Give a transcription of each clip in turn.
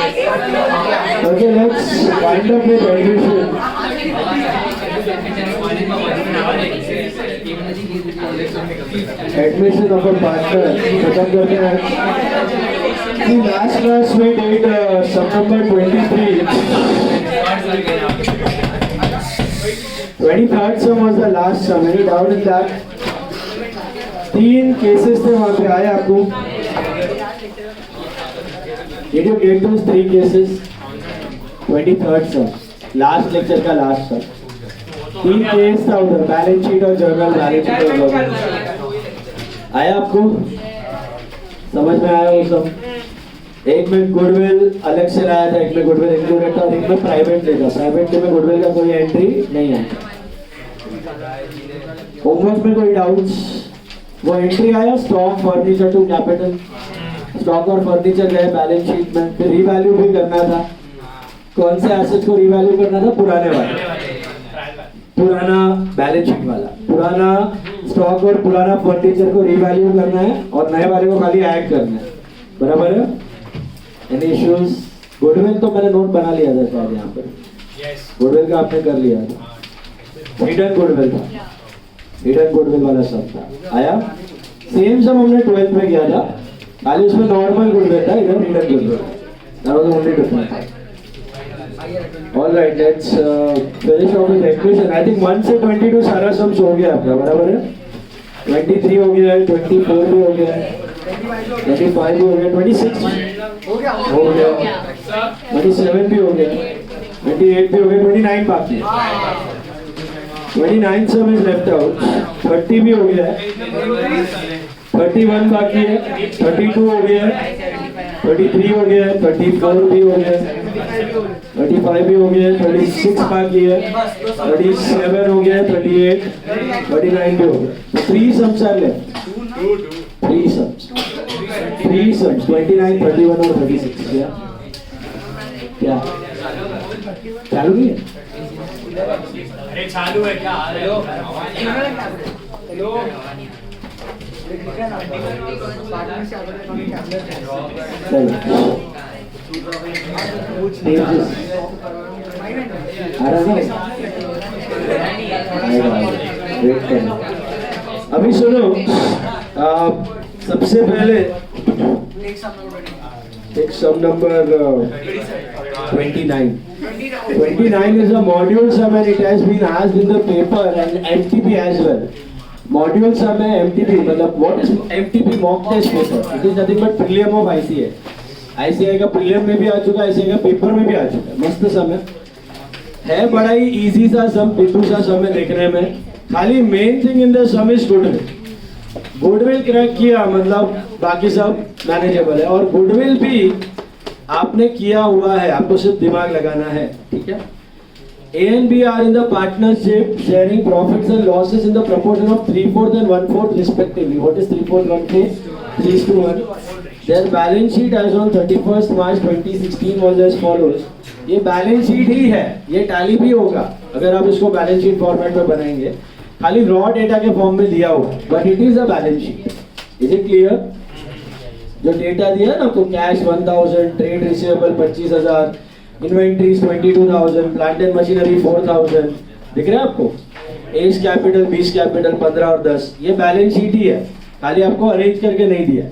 Okay, let's wind up with admission. Admission of a partner. खत्म करते हैं. The last में date September 23. 23rd sum was the last sum. Any doubt in that? 3 cases थे वहाँ पे आए आपको. Did you get those 3 cases? 23rd sum. Last lecture का last sum. 3 केस था उधर. बैलेंस शीट और जर्नल. बैलेंस शीट और जर्नल. आया आपको? समझ में आया वो सब? एक में गुडविल अलग से लाया था, एक में गुडविल इंक्लूडेड था और एक में प्राइवेट था. प्राइवेट में गुडविल का कोई एंट्री नहीं है. होमवर्क में कोई डाउट्स? वो एंट्री आया stock furniture to capital. Stock और फर्नीचर गए बैलेंस शीट में. फिर रीवैल्यू भी करना था. कौन से एसेट्स को रीवैल्यू करना था? पुराने वाले. पुराना बैलेंस शीट वाला. पुराना स्टॉक और पुराना फर्नीचर को रीवैल्यू करना है और नए वाले को खाली ऐड करना है. बराबर है? Any issues? गुडविल तो मैंने नोट बना लिया था शायद यहाँ पर. गुडविल का आपने कर लिया था. हिडन गुडविल था. हिडन गुडविल वाला सब था. आया? सेम सब हमने 12th में किया था. खाली उसमें नॉर्मल गुडविल था, इधर hidden goodwill. That was the only difference. All right, let's finish off with equation. I think 1 से 22 सारा sums हो गया आपका. बराबर है? 23 हो गया है, 24 भी हो गया है, 25 भी हो गया, 26 हो गया, 27 भी हो गया, 28 भी हो गया, 29 बाकी है. 29 sum is left out. 30 भी हो गया है, 31 बाकी है, 32 हो गया है, 33 हो गया है, 34 भी हो गया है, 35 भी हो गया है, 36 बाकी है, 37 हो गया है, 38, 39 भी हो गया. 3 sums are left. 3 sums. 29, 31 और 36. क्या चालू नहीं है? अरे चालू है क्या? आ रहे हो? हेलो. अभी सुनो. सबसे पहले एक sum number 29. 29 is a module sum and it has been asked in the paper and MTP as well. Module sum है MTP. मतलब what is MTP? Mock test paper. It is nothing but prelim of ICA. ICA का prelim में भी आ चुका है, ICA का paper में भी आ चुका है. मस्त sum है बड़ा ही easy सा sum, पिट्टू सा sum है देखने में. खाली main thing in the sum is goodwill. Goodwill crack किया मतलब बाकी सब मैनेजेबल है. और गुडविल भी आपने किया हुआ है, आपको सिर्फ दिमाग लगाना है. ठीक है? A and B are in the partnership sharing profits and losses in the proportion of 3/4 and 1/4 respectively. What is 3/4, 1/4? 3:1. Their balance sheet as on 31st March 2016 was as follows. ये बैलेंस शीट ही है, ये tally भी होगा अगर आप इसको balance sheet format में बनाएंगे. खाली रॉ डेटा के फॉर्म में दिया हुआ, but it is a balance sheet. Is it clear? जो डेटा दिया ना आपको, cash 1000, trade receivable 25000, inventories 22000, plant and machinery 4000. दिख रहा है आपको? एज कैपिटल, 20 कैपिटल, 15 और 10. ये बैलेंस शीट ही है, खाली आपको अरेंज करके नहीं दिया.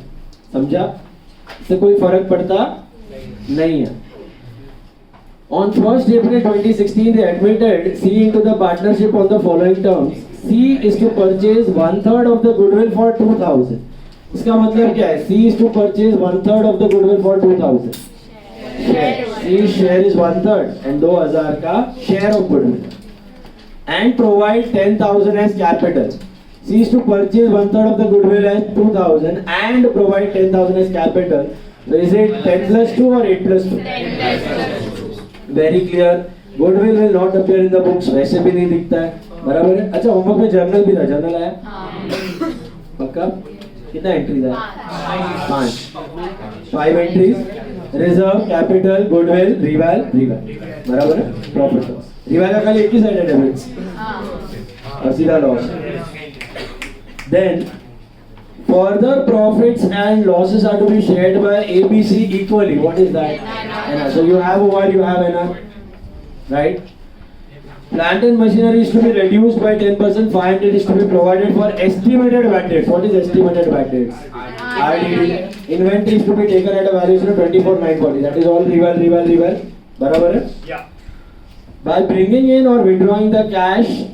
समझा? इससे कोई फर्क पड़ता नहीं है. On 1st April 2016, they admitted C into the partnership on the following terms. C is to purchase 1/3 of the goodwill for 2000. इसका मतलब क्या है? C is to purchase 1/3 of the goodwill for 2000. C share is 1/3 and 2000 का share of goodwill. And provide 10,000 as capital. C is to purchase 1/3 of the goodwill as 2000 and provide 10,000 as capital. So is it 10 plus 2 or 8 plus 2? 10 plus 2. Very clear. Goodwill will not appear in the books. वैसे भी नहीं दिखता है. बराबर है? अच्छा, homework में journal भी था. जर्नल आया? पक्का? कितना एंट्री था? 5 entries. Reserve, capital, goodwill, reval. बराबर है? Profit loss. रिवैल का खाली एक ही साइड है, डेबिट्स और सीधा loss. Then Further profits and losses are to be shared by ABC equally. What is that? NR. So you have OR, you have NR, right? Plant and machinery is to be reduced by 10%. 500 is to be provided for estimated back dates. What is estimated back dates? RDD. Inventory is to be taken at a valuation of 24,940. That is all rival. बराबर है? Yeah. By bringing in or withdrawing the cash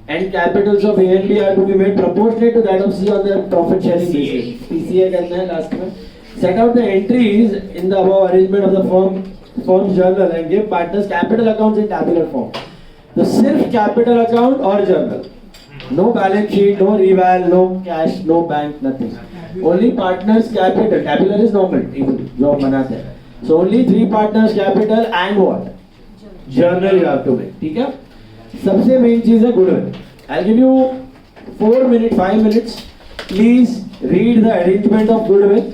and capitals of A and B are to be made proportionate to that of C on the profit sharing basis. PCA करना है last में. Set out the entries in the above arrangement of the firm's journal and give partners capital accounts in tabular form. तो सिर्फ capital account और journal. No balance sheet, no reval, no cash, no bank, nothing. Only partners capital. Tabular is normal, जो हम बनाते हैं. So only 3 partners capital and what? Journal you have to make. ठीक है? सबसे main चीज है goodwill. I'll give you 4 minutes, 5 minutes. Please read the arrangement of goodwill.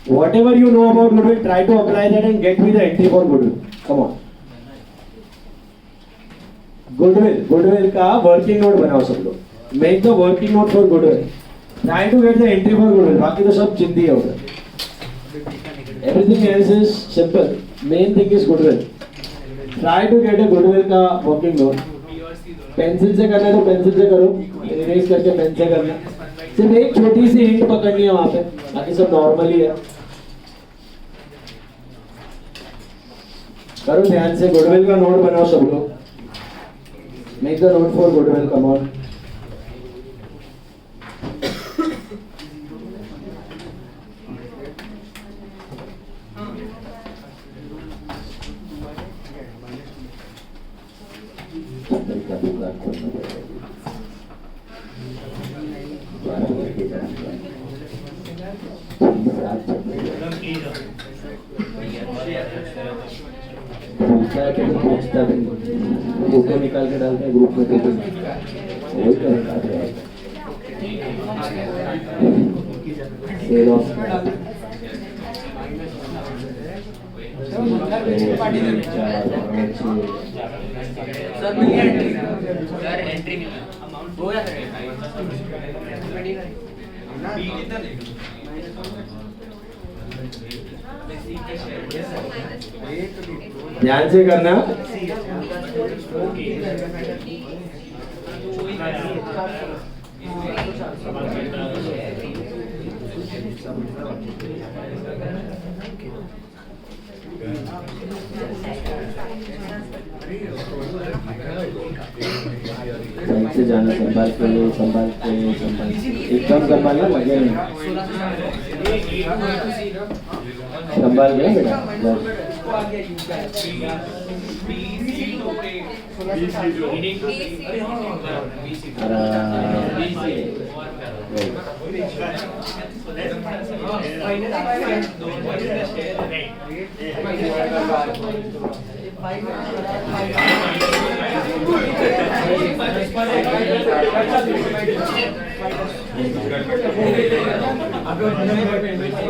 Whatever you know about goodwill, try to apply that and get me the entry for goodwill. Come on. Goodwill का working note बनाओ सब लोग. Make the working note for goodwill. Try to get the entry for goodwill. बाकी तो सब चिंदी है उधर. Everything else is simple. Main thing is goodwill. Try to get a goodwill का working note. पेंसिल से करना है तो पेंसिल से करो. Erase करके पेन से करना. सिर्फ एक छोटी सी हिंट पकड़नी है वहाँ पे. बाकी सब नॉर्मल ही है. करो ध्यान से. goodwill का नोट बनाओ सब लोग. Make the note for goodwill. Come on. Photo निकाल के डालते हैं ग्रुप में तो वही करेंगे sale of sir entry amount हो जाता ध्यान से करना. से जाना. संभाल के एकदम संभालना लगे नहीं. संभाल गया बेटा.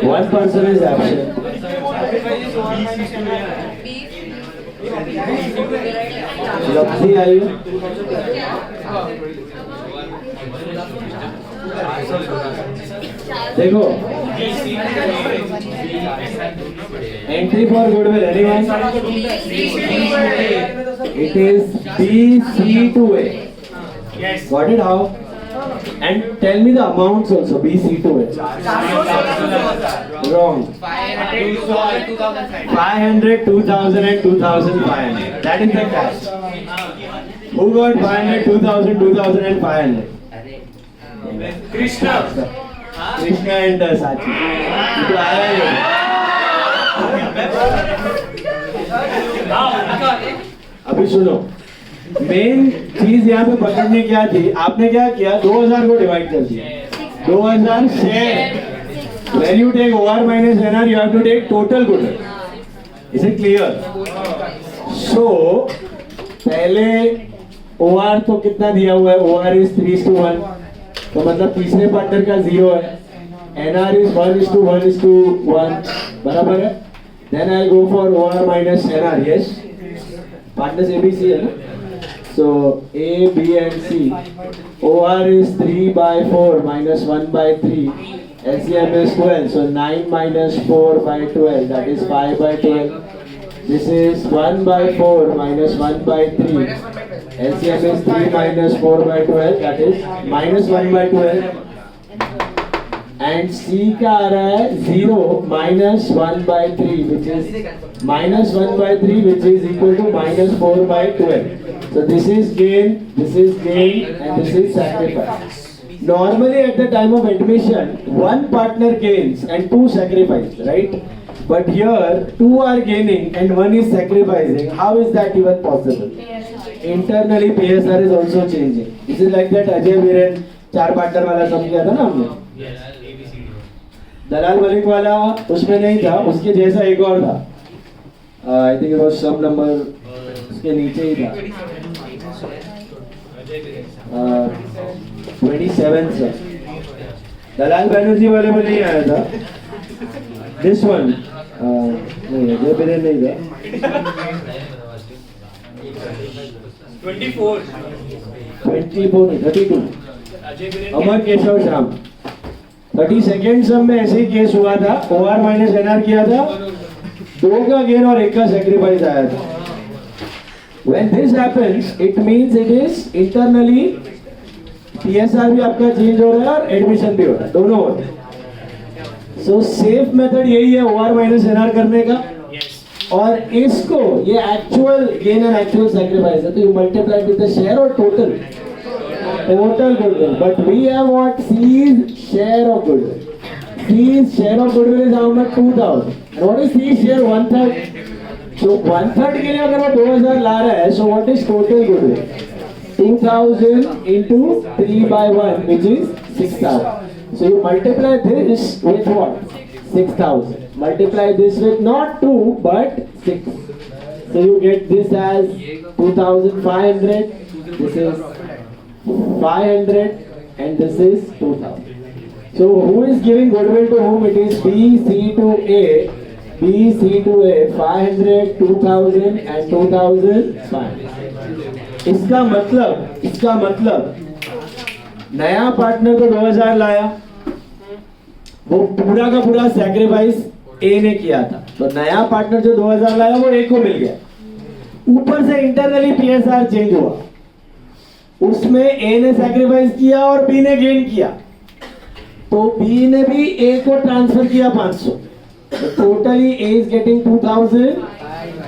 One person is absent. लफ्ज़ी आई है. देखो entry for goodwill. Anyone? It is BC2A. Yes. Got it? How? And tell me the amounts also. BC2A. Wrong. 500, 2000 and 2500. That is the cash. Who got 500, 2000, 2000 and 500? Krishna. Krishna and Sachi. तो आया ही है. अभी सुनो. Main चीज यहाँ पे पकड़ने क्या थी. आपने क्या किया. 2000 को डिवाइड कर दिया. 2000 share. When you take OR minus NR, you have to take total goodwill. Is it clear? So पहले OR तो कितना दिया हुआ है. OR is 3:1. तो मतलब तीसरे पार्टनर का 0 है. NR is 1:1:1. बराबर है. Then I'll go for OR minus NR. Yes. Partners ABC है ना. So A, B and C. OR is 3/4 minus 1/3. LCM is 12, so 9 minus 4 by 12, that is 5 by 12. This is 1 by 4 minus 1 by 3. LCM is 3 minus 4 by 12, that is minus 1 by 12. And C का आ रहा है 0 minus 1 by 3, which is minus 1 by 3, which is equal to minus 4 by 12. So this is gain, and this is sacrifice. Normally at the time of admission, one partner gains and two sacrifice, right? But here, two are gaining and one is sacrificing. How is that even possible? Internally, PSR is also changing. This is like that Ajay Viren, 4 partner वाला सम किया था ना हमने? दलाल मलिक वाला उसमें नहीं था, उसके जैसा एक और था. I think it was some number उसके नीचे ही था. 27 sir. दलाल बैनर्जी वाले में नहीं आया था. This one नहीं अजय बिरेन नहीं था. 24 नहीं 32. अमर केशव श्याम 32nd सम में ऐसे ही केस हुआ था. OR माइनस NR किया था, 2 का गेन और 1 का सैक्रिफाइस आया था. When this happens, it means it is internally PSR भी आपका चेंज हो रहा है और एडमिशन भी हो रहा है, दोनों हो रहे हैं. सो सेफ मेथड यही है OR माइनस NR करने का. और इसको ये actual gain and actual sacrifice है, तो you multiply with the share और total goodwill. But we have what? C's share of goodwill. C's share of goodwill is how much? 2000. And what is C's share? 1/3. So 1/3 के लिए अगर वो 2000 ला रहा है, so what is total goodwill? 2000 into 3 by 1, which is 6000. So you multiply this with what? 6000. Multiply this with not 2 but 6. So you get this as 2500. This is 500 and this is 2000. So who is giving goodwill to whom? It is B, C to A. B, C to A. 500, 2000 and 2500. इसका मतलब नया partner तो 2000 लाया, वो पूरा का पूरा sacrifice ए ने किया था. तो नया पार्टनर जो 2000 लाया वो ए को मिल गया. ऊपर से इंटरनली पीएसआर चेंज हुआ, उसमें ए ने सैक्रिफाइस किया और बी ने गेन किया, तो बी ने भी ए को ट्रांसफर किया 500. Totally A is getting 2000.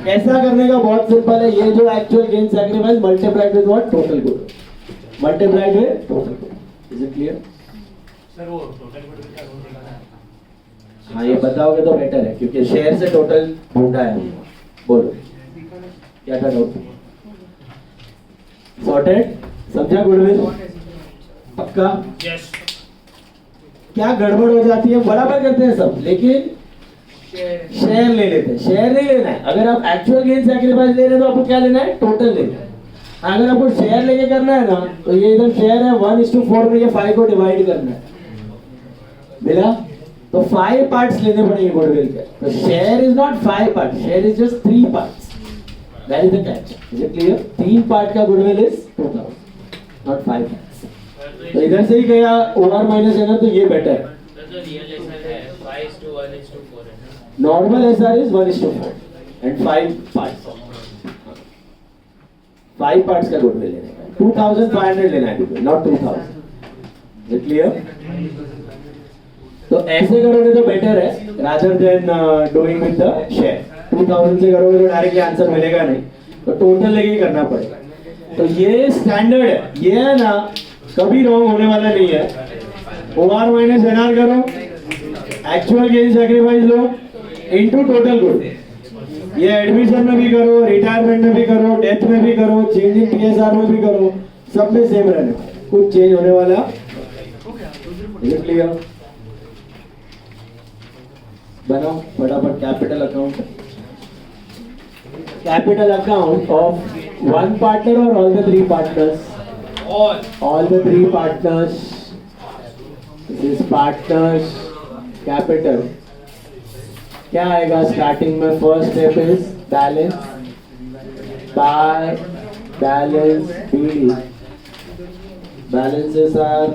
ऐसा करने का बहुत सिंपल है. ये जो actual gain sacrifice multiplied with what? Total good. Multiplied with total good. Is it clear? Sir वो टोटल गुड का रोल निकालना है. हाँ ये बताओगे तो बेटर है, क्योंकि शेयर से टोटल ढूंढा है. बोलो क्या था डाउट? सॉर्टेड? समझा गुडविल? पक्का? यस. क्या गड़बड़ हो जाती है, बराबर करते हैं सब, लेकिन शेयर ले लेते हैं. शेयर नहीं लेना है. अगर आप एक्चुअल गेन सैक्रिफाइस ले रहे हैं तो आपको क्या लेना है? टोटल लेना है. अगर आपको शेयर लेके करना है ना, तो ये इधर शेयर है 1:4 में, ये 5 को डिवाइड करना है. मिला? तो 5 पार्ट्स लेने पड़ेंगे गुडविल के. तो share is not 5 part, share is just 3 parts. That is the catch. Is it clear? 3 part का गुडविल इज 2000, नॉट 5 पार्ट्स. तो इधर से ही गया OR माइनस NR, तो ये बेटर है. Normal SR is 1:4 and 5 parts. 5 parts का गुडविल लेने का 2500 लेना है goodwill, not 2000. Is it clear? तो ऐसे करोगे तो बेटर है rather than doing with the share. 2000 से करोगे तो डायरेक्टली आंसर मिलेगा नहीं, तो टोटल लेके ही करना पड़ेगा. तो ये स्टैंडर्ड है, ये है ना, कभी रॉन्ग होने वाला नहीं है. OR माइनस NR करो, एक्चुअल गेन सैक्रिफाइस लो इनटू टोटल गुड. ये एडमिशन में भी करो, रिटायरमेंट में भी करो, डेथ में भी करो, चेंज इन PSR में भी करो, सब में सेम रहने, कुछ चेंज होने वाला. Is it clear? बनाओ फटाफट. Capital account. Capital account of one partner or all the 3 partners? All the 3 partners. This is partners capital. क्या आएगा स्टार्टिंग में? First step is balance by balance BD. Balances are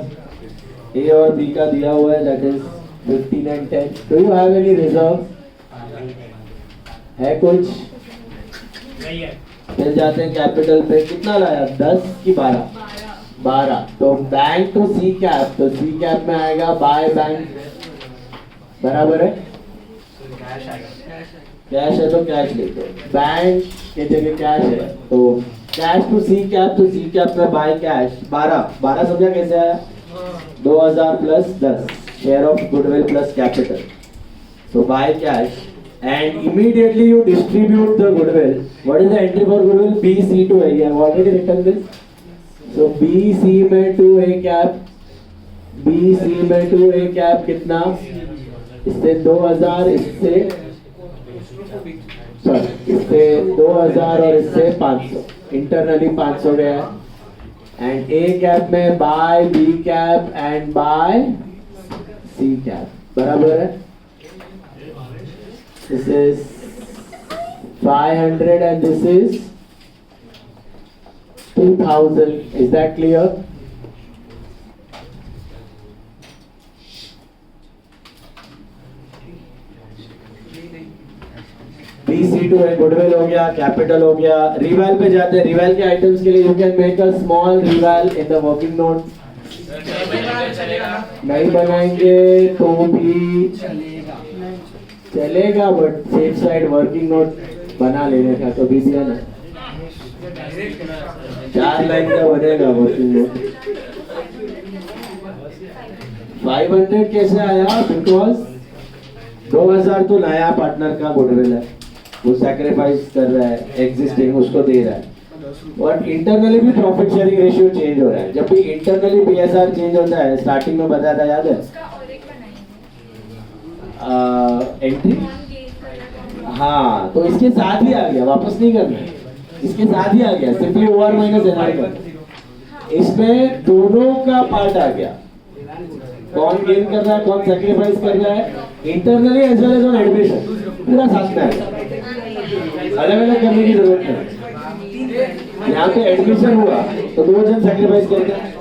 A और B का दिया हुआ है, that is 15 and 10. Do you have any reserve? है कुछ? नहीं है। फिर जाते हैं कैपिटल पे, कितना लाया? 10 की 12? 12। तो बैंक टू सी कैप, तो सी कैप में आएगा बाय बैंक, बराबर है? कैश आएगा। कैश है तो कैश लेते हैं, बैंक के जगह कैश है तो कैश टू सी कैप, तो सी कैप में बाय कैश 12 समझा कैसे आया? 2000 plus 10 share of goodwill plus capital, so buy cash and immediately you distribute the goodwill. What is the entry for goodwill? BC to A. I have already written this. So BC में to A cap, BC में to A cap कितना? इससे 2000, इससे इससे 2000 और इससे 500, internally 500 गया and A cap में by B cap and by C cap, बराबर है? This is 500 and this is 2000. Is that clear? BC to है, गुडविल हो गया, कैपिटल हो गया, रिवैल पे जाते हैं। रिवैल के आइटम्स के लिए you can make a small reval in the working note. नहीं बनाएंगे तो भी चलेगा, but safe side working note बना लेने का तो भी दिया ना, 4 लाइन का बनेगा वर्किंग नोट। 500 कैसे आया? बिकॉज 2000 तो नया पार्टनर का गुडविल है, वो सैक्रिफाइस कर रहा है, एग्जिस्टिंग उसको दे रहा है। और इंटरनली भी प्रॉफिट शेयरिंग रेशियो चेंज हो रहा है। जब भी इंटरनली बीएसआर चेंज होता है, स्टार्टिंग में बताया था, याद है? एंट्री, हाँ, तो इसके साथ ही आ गया, वापस नहीं करना, इसके साथ ही आ गया, सिंपली ओआर माइनस एनआर कर। इसमें दोनों का पार्ट आ गया, कौन गेन कर रहा है, कौन सैक्रिफाइस कर रहा है, internally as well as on admission, पूरा साथ में है, अलग अलग करने की जरूरत नहीं। यहाँ पे एडमिशन हुआ तो 2 जन सैक्रिफाइस करते हैं,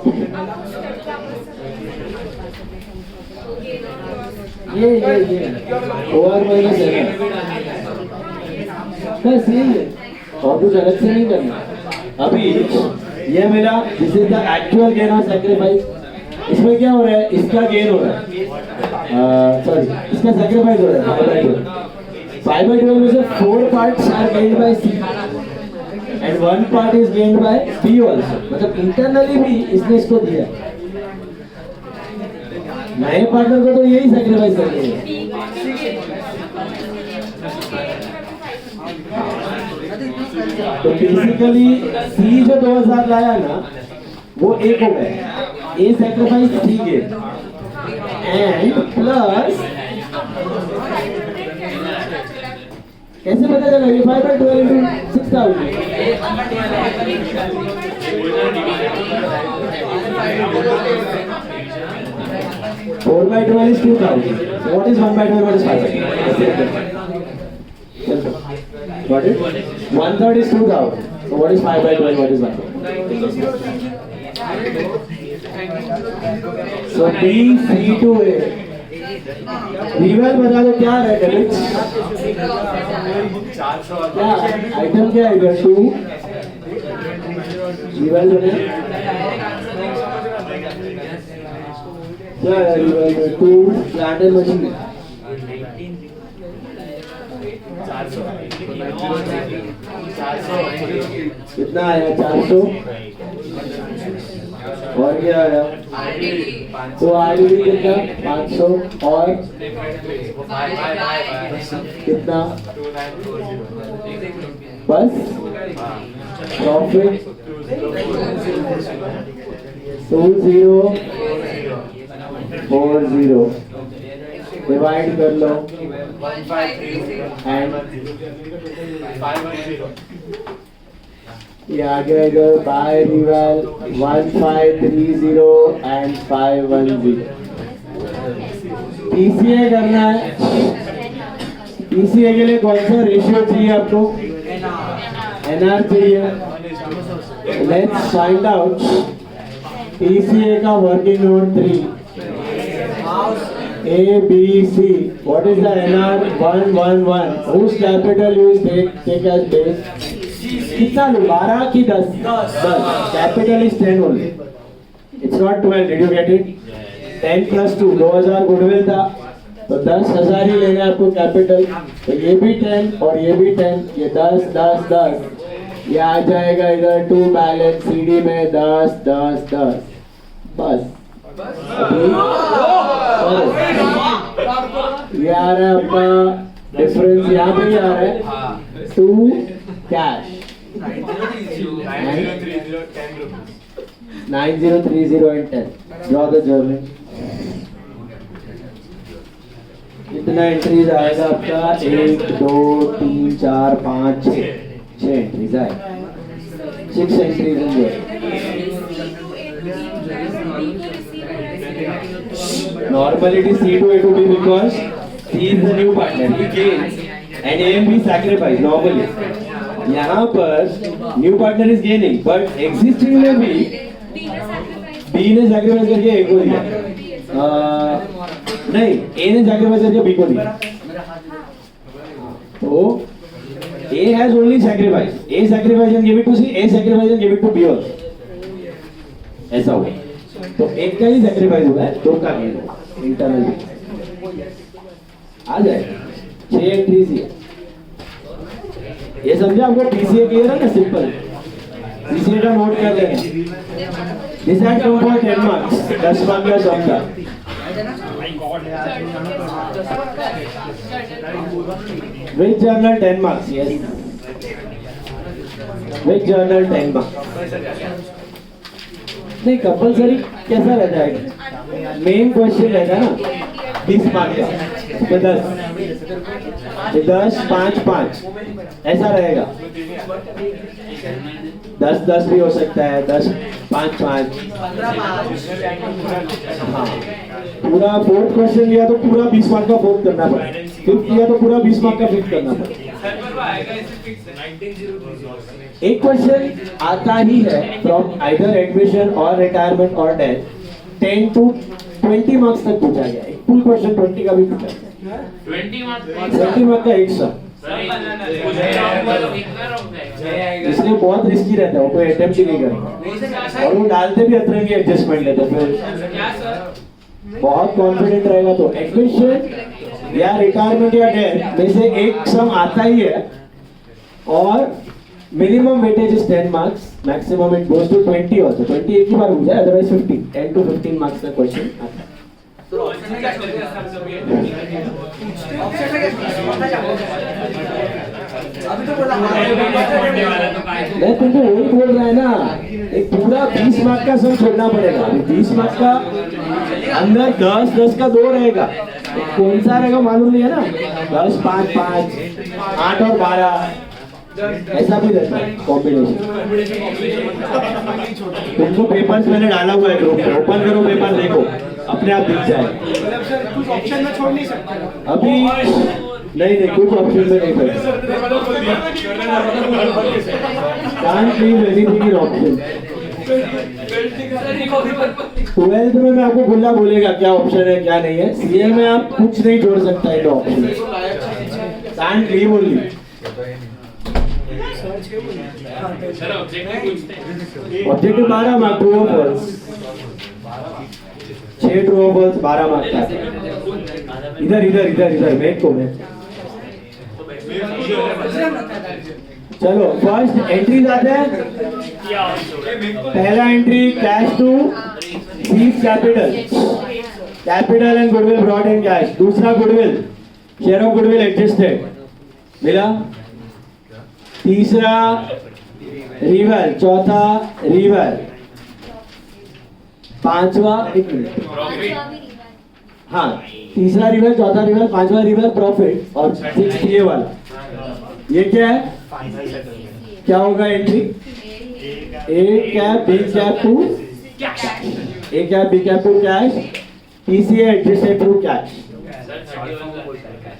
ये ओआर माइनस है, बस यही है, और कुछ अलग से नहीं करना। अभी ये मेरा this is the actual gain of sacrifice. इसमें क्या हो रहा है? इसका गेन हो रहा है, सॉरी इसका सैक्रिफाइस हो रहा है 5/12 में से 4 parts are gained by C and 1 part is gained by B also. मतलब इंटरनली भी इसने इसको दिया, नए पार्टनर को तो यही सैक्रिफाइस करनी है। तो बेसिकली सी जो 2000 लाया ना, वो एक हो गया, A sacrifice C gain and plus, कैसे पता चला? ये 5/12 into 6000, 4/12 is 2000. So what is 1/12? What is 5/12? Got it? 1/3 is 2000. So what is 5/12? What is 1/12? So B C to A. रिवैल बता दो क्या है? डेबिट क्या आइटम क्या है? 2 रिवैल बने क्या है? रिवैल 2 प्लांट एंड मशीन 400 कितना आया? 400 और क्या आया? तो आरडीडी कितना? 500 और कितना? बस प्रॉफिट 2040 डिवाइड कर लो एंड ये आ गया इधर बाय रिवैल 1530 एंड 510। टीसीए करना है। टीसीए के लिए कौन सा रेशियो चाहिए आपको? एनआर चाहिए। लेट्स फाइंड आउट टीसीए का working note 3 A, B, C. What is the NR 111? Whose capital you take as base? कितना लो? 12 की 10? 10. Capital is 10 only. It's not 12. Did you get it? 10 plus 2. 2000 goodwill था. तो 10,000 ही लेना है आपको capital. तो ये भी 10 और ये भी 10. ये 10, 10, 10. ये आ जाएगा इधर टू बैलेंस CD में 10, 10, 10. बस. अभी ये आ रहा है अपना डिफरेंस यहाँ पे ही आ रहा है. To cash 9030 and 10. Draw the journal. कितना एंट्रीज आएगा आपका? 1, 2, 3, 4, 5, 6 एंट्रीज आए. 6 एंट्रीज होंगे. Normally it is C to A to B because C is the new partner. He gains and A and B sacrifice normally. यहाँ पर new partner is gaining but existing में भी B ने sacrifice करके A को दिया. नहीं, A ने sacrifice करके B को दिया. तो A has only sacrifice. A sacrifice and give it to C. A sacrifice and give it to B also. ऐसा हुआ. तो एक का ही sacrifice हुआ है, दो का नहीं हुआ. इंटरनल आ जाएगा. 6 एंट्रीज ही. ये समझे आपको? PCA क्लियर है ना? सिंपल. PCA का नोट कर लेना. This had come for 10 marks. 10 marks का सम था. Which journal 10 marks? Yes. Which journal 10 marks? नहीं, कंपलसरी कैसा रहता है? मेन क्वेश्चन रहता है ना 20 मार्क का. तो 10, 5, 5 ऐसा रहेगा. 10, 10 भी हो सकता है. 10, 5, 5. हाँ, पूरा फोर्थ क्वेश्चन लिया तो पूरा 20 मार्क का फोर्थ करना पड़ेगा. फिफ्थ लिया तो पूरा 20 मार्क का फिफ्थ करना पड़ेगा. एक क्वेश्चन आता ही है फ्रॉम आइदर एडमिशन और रिटायरमेंट और डेथ. 10 to 20 मार्क्स तक पूछा गया है. फुल क्वेश्चन 20 का भी पूछा गया. 20 मार्क का एक सम. इसलिए बहुत रिस्की रहता है. वो कोई अटेम्प्ट ही नहीं करता और वो डालते भी अतरंगी एडजस्टमेंट लेते. फिर बहुत कॉन्फिडेंट रहेगा तो एडमिशन या रिटायरमेंट या डेथ में से एक सम आता ही है. और minimum weightage is 10 marks. Maximum it goes to 20 also. 20 एक ही बार हो जाए, अदरवाइज 15. 10 to 15 मार्क्स का क्वेश्चन आता है. मैं तुमको वही बोल रहा है ना. एक पूरा 20 मार्क का सम छोड़ना पड़ेगा. 20 मार्क का अंदर 10, 10 का 2 रहेगा. कौन सा रहेगा मालूम नहीं है ना. 10, 5, 5, 8 और 12 ऐसा भी रहता है कॉम्बिनेशन. तुमको पेपर्स मैंने डाला हुआ है ग्रुप में. ओपन करो पेपर, देखो अपने आप दिख जाए. कुछ ऑप्शन में छोड़ नहीं सकते अभी नहीं, कुछ ऑप्शन में नहीं कर. Can't leave anything in option. 12th में मैं आपको खुला बोलेगा क्या ऑप्शन है क्या नहीं है. CA में आप कुछ नहीं जोड़ सकता है option. Can't leave only. Objective 12 mark. True और फॉल्स. 6 ट्रू और फॉल्स 12 मार्क का. इधर इधर इधर इधर मेक को मैं. चलो फर्स्ट एंट्रीज आते हैं. पहला entry cash to C's capital. Capital and goodwill brought in cash. दूसरा goodwill, share of goodwill adjusted मिला. तीसरा रिवर, चौथा रिवर, पांचवा एक मिनट. हाँ, तीसरा रिवर, चौथा रिवर, पांचवा रिवर प्रॉफिट और 6th ये वाला. ये क्या है? क्या होगा entry? A cap B cap to A cap B cap to cash. PCA adjusted through cash.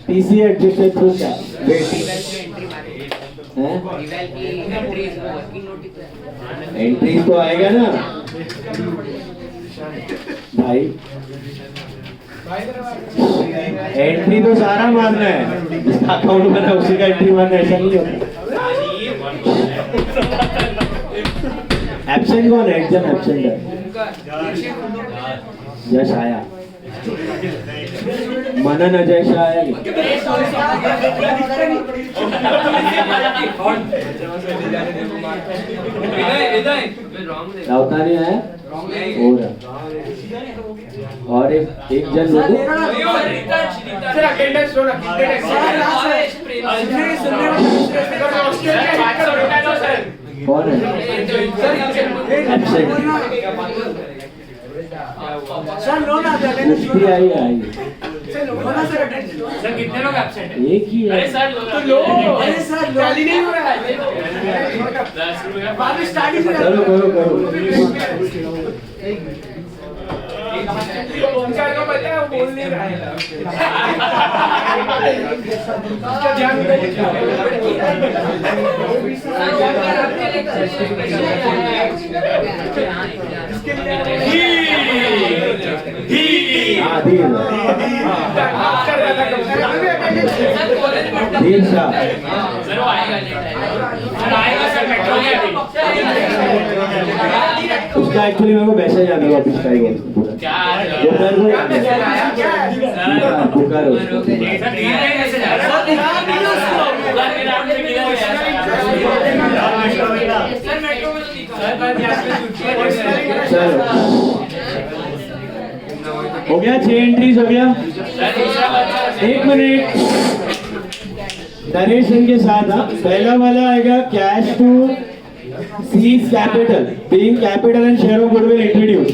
PCA adjusted through cash. Entry तो आएगा ना भाई. एंट्री तो सारा मारना है, जिसका अकाउंट बना है उसी का एंट्री मारना है, ऐसा नहीं होता। एब्सेंट कौन है? एकदम एब्सेंट है। यश आया, मनन अजय शाह आया नहीं। राउता नहीं आया और एक जन लोग कौन है? एब्सेंट आई आई सर कितने लोग एब्सेंट हैं? एक ही है। अरे सर तो लो, अरे सर टैली नहीं हो रहा है। बाद में स्टार्टिंग से करो करो करो। ओमकार को पता है वो बोल नहीं रहा है। हाँ धीर धीर शाह। सर वो आएगा सर, आएगा सर, मेट्रो में अभी। उसका एक्चुअली मेरे को मैसेज आने वाला ऑफिस का ही पूरा। क्या दोपहर को याद है। पुकारो। सर रील में मैसेज आ रहा है। सर मेरा नाम से किधर गया? सर मेट्रो में सर बात यहाँ पे चलो हो गया, 6 एंट्रीज हो गया। एक मिनट, नरेशन के साथ। हाँ, पहला वाला आएगा cash to C's capital being capital and share of goodwill introduce.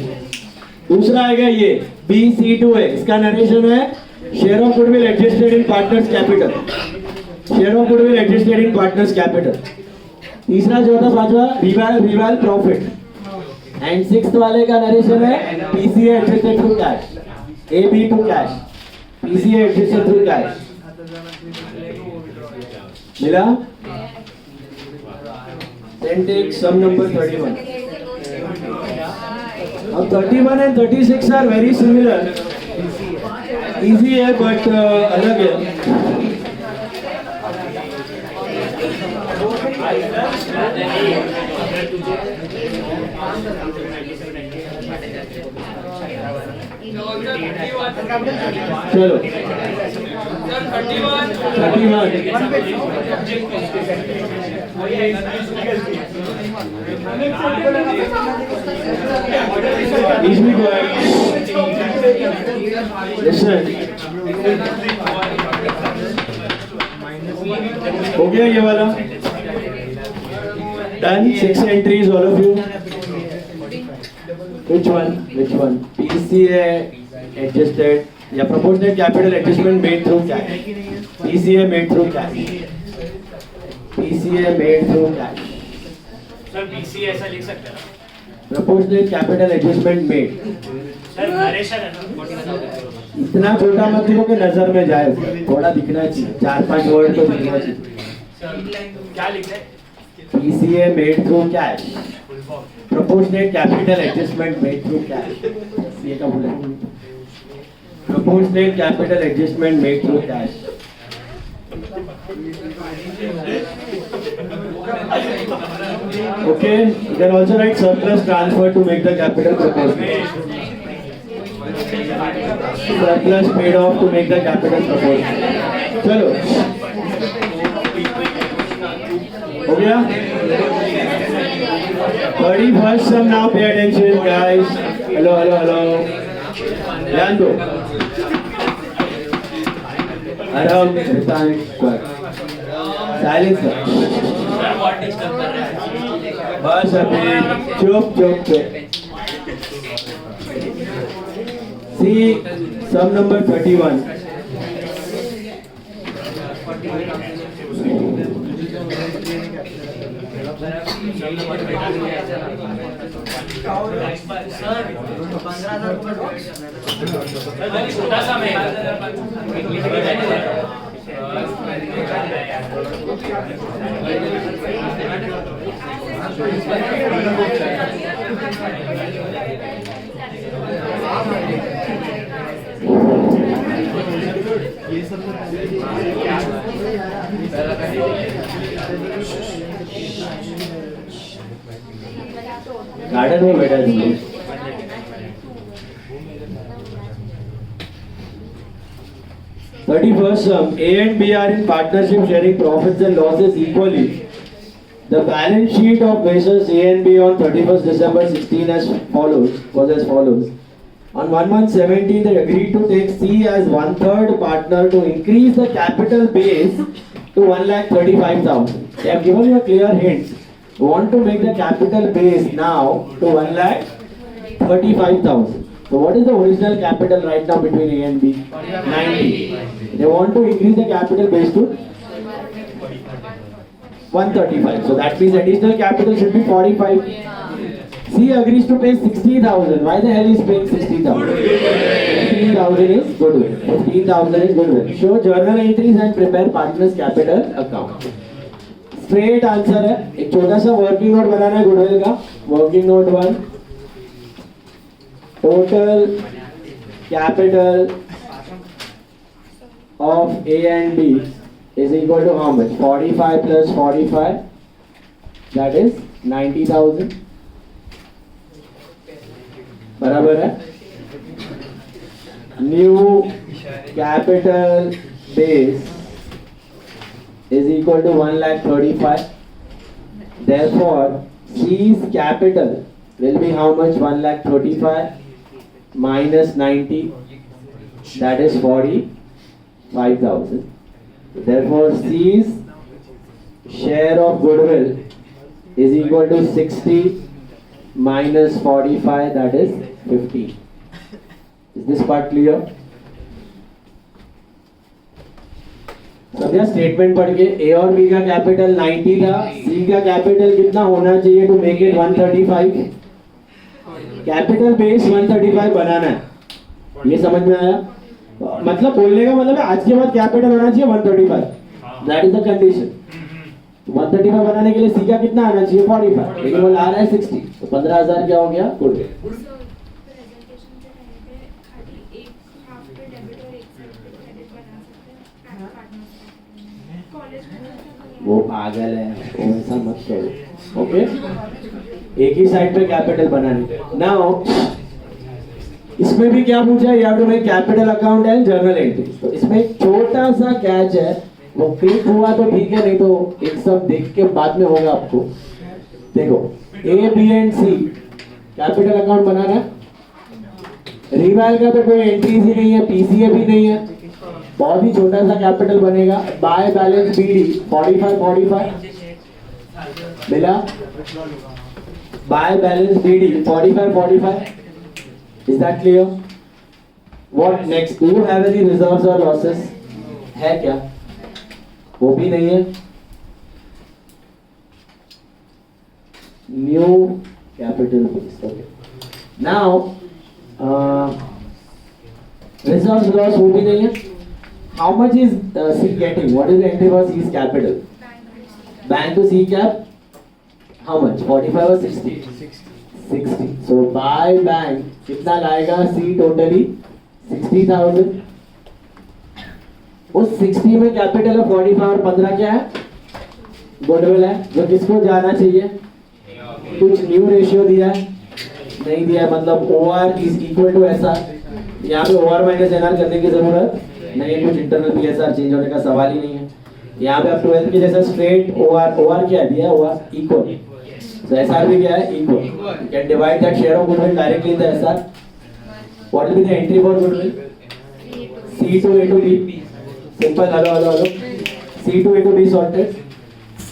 दूसरा आएगा ये BC2A, इसका नरेशन है share of goodwill adjusted in partners capital, share of goodwill adjusted in partners capital. तीसरा चौथा पांचवा रिवाल प्रॉफिट एंड सिक्स्थ वाले का नरेशन है PCA adjusted through cash, AB to cash, PCA adjusted through cash. मिला? Then take sum number 31. अब 31 and 36 are very similar. Easy है but अलग है। चलो 31 इसमें को है। Listen. हो गया ये वाला done 6 entries all of you. Which one? PCA adjusted या proportionate capital adjustment made through cash. PCA made through cash. PCA made through cash. Sir BC ऐसा लिख सकते हैं? Proportionate capital adjustment made. Sir narration है ना? इतना छोटा मत लिखो कि नजर में जाए, थोड़ा दिखना चाहिए, 4-5 वर्ड तो दिखना चाहिए। क्या लिखते हैं? PCA made through cash. Proportionate capital adjustment made through cash. ये क्या बोला? Proportionate capital adjustment made through cash. Okay, you can also write surplus transfer to make the capital proportionate. Surplus paid off to make the capital proportionate. चलो हो गया? 31st sum now, pay attention guys. Hello. ध्यान दो। आराम silence. Sir what disturb कर रहे हैं? बस अभी चुप। See sum number 31. छोटा सा में गार्डन में बैठा है। 31st sum, A and B are in partnership sharing profits and losses equally. The balance sheet of Messrs A and B on 31st December 16 was as follows. On 1/1/17, they agreed to take C as 1/3 partner to increase the capital base to 1,35,000. They have given you a clear hint. We want to make the capital base now to 1,35,000. So what is the original capital right now between A and B? 90. They want to increase the capital base to 135. So that means additional capital should be 45. C agrees to pay 60,000. Why the hell is paying 60,000? 15,000 is goodwill. 15,000 is goodwill. Show journal entries and prepare partners capital account. Straight answer है. एक छोटा सा working note बनाना है goodwill का. Working note 1. Total capital of A and B is equal to how much? 45 plus 45, that is 90,000. बराबर है. New capital base is equal to 1,35,000. Therefore, C's capital will be how much? 1,35,000 minus 90, that is 45,000. Therefore, C's share of goodwill is equal to 60 minus 45, that is 50. Is this part clear? समझा statement पढ़ के. A और B का capital 90 था. C का capital कितना होना चाहिए to make it 135? Capital base 135 बनाना है. ये समझ में आया? मतलब बोलने का मतलब है आज के बाद कैपिटल होना चाहिए 135. That is the condition. 135 बनाने के लिए सी का कितना आना चाहिए? 45. लेकिन वो ला रहा है 60. तो 15,000 क्या हो गया? गुड. वो पागल है, ऐसा मत करो. ओके, एक ही साइड पे कैपिटल बनाने. नाउ इसमें भी क्या पूछा है? You have to make capital account and journal entry. तो इसमें एक छोटा सा कैच है. वो क्लिक हुआ तो ठीक है, नहीं तो एक सब देख के बाद में होगा आपको. देखो A B and C capital account बनाना है. रिवाइल का तो कोई एंट्रीज ही नहीं है, पीसीए भी नहीं है. बहुत ही छोटा सा कैपिटल बनेगा. बाय बैलेंस बीडी 45 मिला. By balance BD 45. Is that clear? What next? Do you have any reserves or losses? है क्या? वो भी नहीं है. New capital base. Okay. Now, reserves loss वो भी नहीं है. How much is C getting? What is the entry for C's capital? Bank to C cap. How much? 45 or 60? 60. So by bank कितना लाएगा? C totally 60,000. उस 60 में capital है 45 और 15 क्या है? गुडविल है. जो किसको जाना चाहिए? कुछ न्यू रेशियो दिया है? नहीं दिया है. मतलब OR is equal to SR. यहाँ पे OR माइनस NR करने की जरूरत नहीं है. कुछ इंटरनल PSR चेंज होने का सवाल ही नहीं है. यहाँ पे आप 12th के जैसा स्ट्रेट OR क्या दिया है? OR equal. So SR भी क्या है? Equal. You can divide that share of goodwill directly in the SR. What will be the entry for goodwill? C to A to B. Simple. Hello. C to A to B sorted.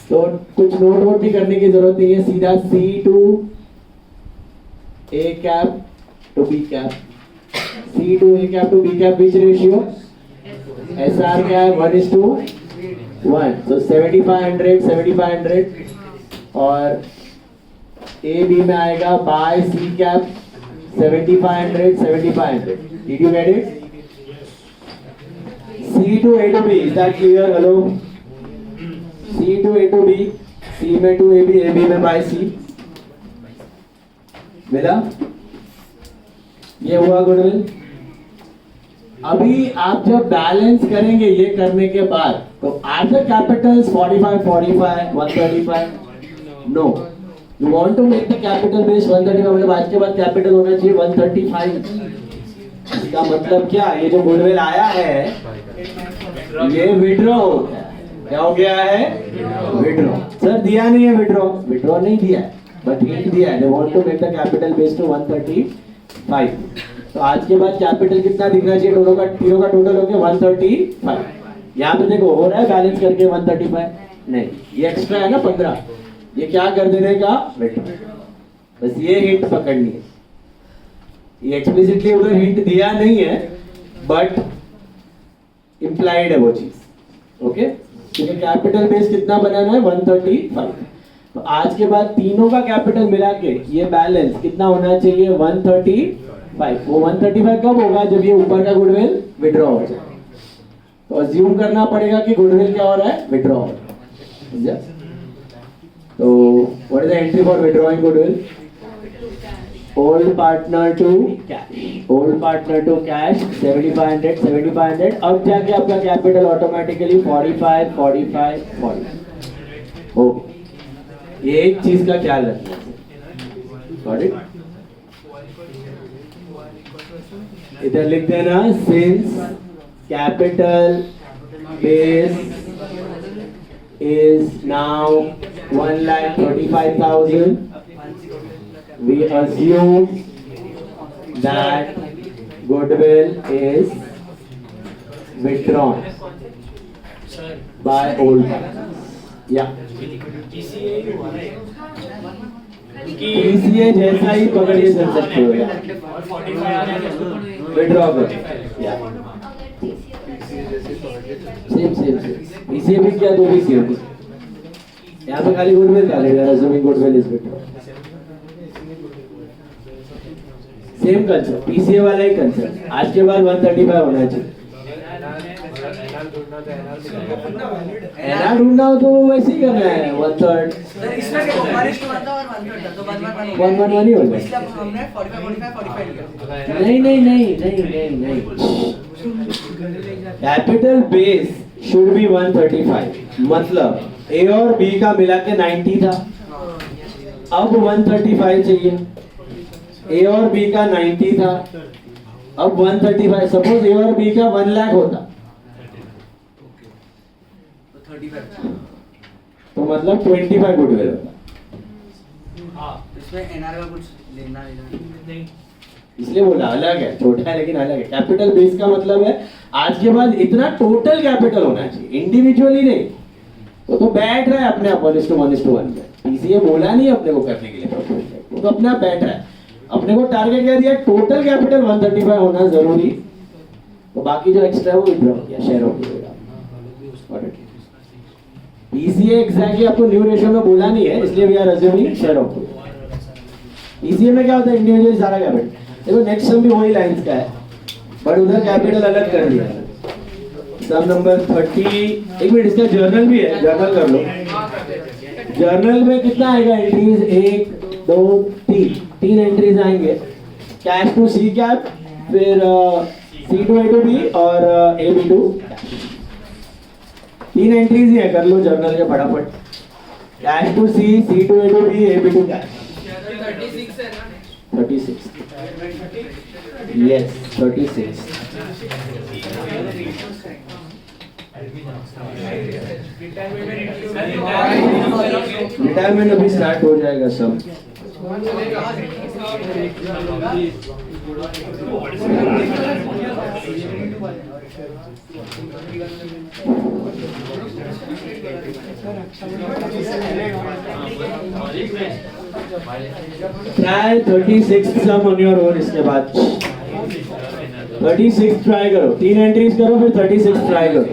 तो कुछ note भी करने की जरूरत नहीं है. सीधा C to A cap to B cap. C to A cap to B cap which ratio? SR क्या है? 1:1. So 7,500 और A B में आएगा by C cap 7,500. Did you get it? C to A to B. Is that clear? Hello. C to A to B. C में to AB, AB में bye C. मिला? ये हुआ गुडविल. अभी आप जब बैलेंस करेंगे ये करने के बाद तो are the capitals 45 45 135 no you want to make the capital base 135 मतलब आज के बाद कैपिटल होना चाहिए 135 इसका मतलब क्या ये जो गुडविल आया है ये विड्रॉ हो गया क्या हो गया है विड्रॉ सर दिया नहीं है विड्रॉ नहीं दिया है बट हिंट दिया है they want to make the capital base to 135 तो आज के बाद कैपिटल कितना दिखना चाहिए दोनों का तीनों का टोटल हो गया 135 यहाँ पे देखो हो रहा है बैलेंस करके 135 नहीं ये एक्स्ट्रा है ना 15 ये क्या कर देने का विड्रॉ बस ये हिंट पकड़नी है ये एक्सप्लिसिटली उधर हिंट दिया नहीं है बट इम्प्लाइड है वो चीज ओके क्योंकि कैपिटल बेस कितना बनाना है 135 तो आज के बाद तीनों का कैपिटल मिला के ये बैलेंस कितना होना चाहिए 135 वो 135 कब होगा जब ये ऊपर का गुडविल विड्रॉ हो जाए तो अज्यूम करना पड़ेगा कि गुडविल क्या हो रहा है विड्रॉ हो रहा है तो what is the entry for withdrawing goodwill old partner to cash 7500 अब जाके आपका कैपिटल ऑटोमेटिकली 45 45 40 ओके ये एक चीज का ख्याल रखना गॉट इट इधर लिख देना since capital base is now 1,35,000 we assume that goodwill is withdrawn by old partners. Yeah. PCA जैसा ही पकड़िए चल सकते हो यार विड्रॉ कर सेम PCA भी किया तो भी सेम यहाँ पे खाली गुडविल डालेगा assuming goodwill is withdrawn same concept PCA वाला ही कंसेप्ट आज के बाद 135 होना चाहिए एनआर ढूंढना हो तो वैसे ही करना है 1/3 इसमें देखो 1:1 था और 1/3 था तो 1/1 ही हो जाए इसलिए हमने 45 लिया नहीं कैपिटल बेस शुड बी 135 मतलब A और B का मिला के 90 था अब 135 चाहिए A और B का 90 था अब 135 सपोज A और B का 1 लाख होता तो मतलब 25 गुडविल होता इसमें एनआर का कुछ लेना नहीं इसलिए बोला अलग है छोटा है लेकिन अलग है कैपिटल बेस का मतलब है आज के बाद इतना टोटल कैपिटल होना चाहिए इंडिविजुअली नहीं तो बैठ रहा है अपने आप 1:1 पे पीसीए बोला नहीं अपने को करने के लिए वो तो अपने आप बैठ रहा है अपने को टारगेट क्या दिया टोटल कैपिटल 135 होना जरूरी तो बाकी जो एक्स्ट्रा है वो विड्रॉ किया शेयर ऑफ पीसीए एग्जैक्टली आपको न्यू रेशियो में बोला नहीं है इसलिए we are assuming share of PCA में क्या होता है इंडिविजुअल सारा कैपिटल देखो नेक्स्ट सम भी वही लाइंस का है बट उधर कैपिटल अलग कर दिया सम नंबर 30 एक मिनट इसका जर्नल भी है जर्नल कर लो जर्नल में कितना आएगा एंट्रीज 1 2 3 एंट्रीज आएंगे कैश टू सी कैप फिर C to A to B और ए बी टू 3 एंट्रीज ही है कर लो जर्नल के फटाफट cash to C to A to B A B to cash 36 yes 36 retirement अभी स्टार्ट हो जाएगा सब try 36 sum on your own इसके बाद 36 ट्राई करो 3 एंट्रीज करो फिर 36 ट्राई करो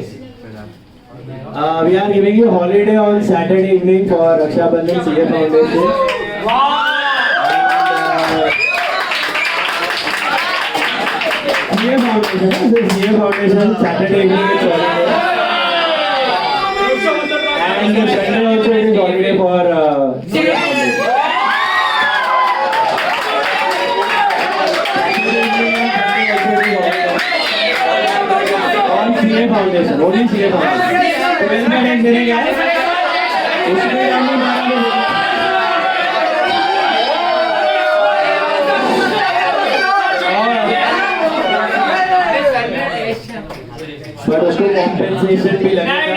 we are giving you holiday on Saturday evening for Raksha Bandhan CA Foundation CA Foundation Saturday evening is holiday and the Sunday also it is holiday for CA Foundation foundation, only CA foundation. 12th में engineering है, उसमें हमने मारा but उसको compensation भी लगेगा।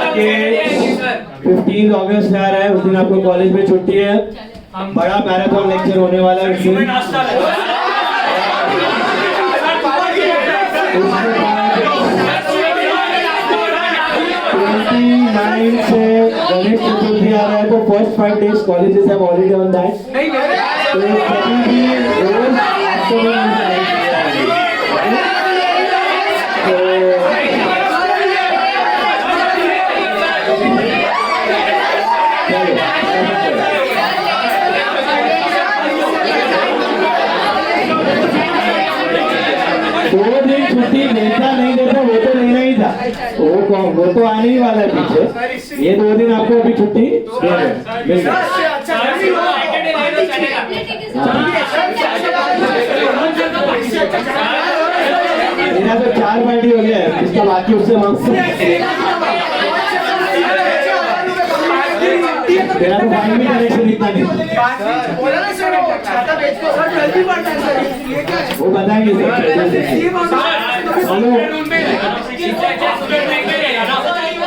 आगे 15 अगस्त आ रहा है, उस दिन आपको कॉलेज में छुट्टी है, बड़ा मैराथन लेक्चर होने वाला है। 29 से गणेश चतुर्थी आ रहा है, तो first 5 days colleges have already on that. तो कभी भी रोज आफ्टरनून दो दिन छुट्टी देता नहीं देता वो तो लेना ही था, वो तो आने ही वाला है पीछे। ये 2 दिन आपको अभी छुट्टी मिल गई। मेरा तो 4 पार्टी हो गया है, इसका बाकी उससे मेरा तो फाइन भी कनेक्शन इतना नहीं, वो बताएंगे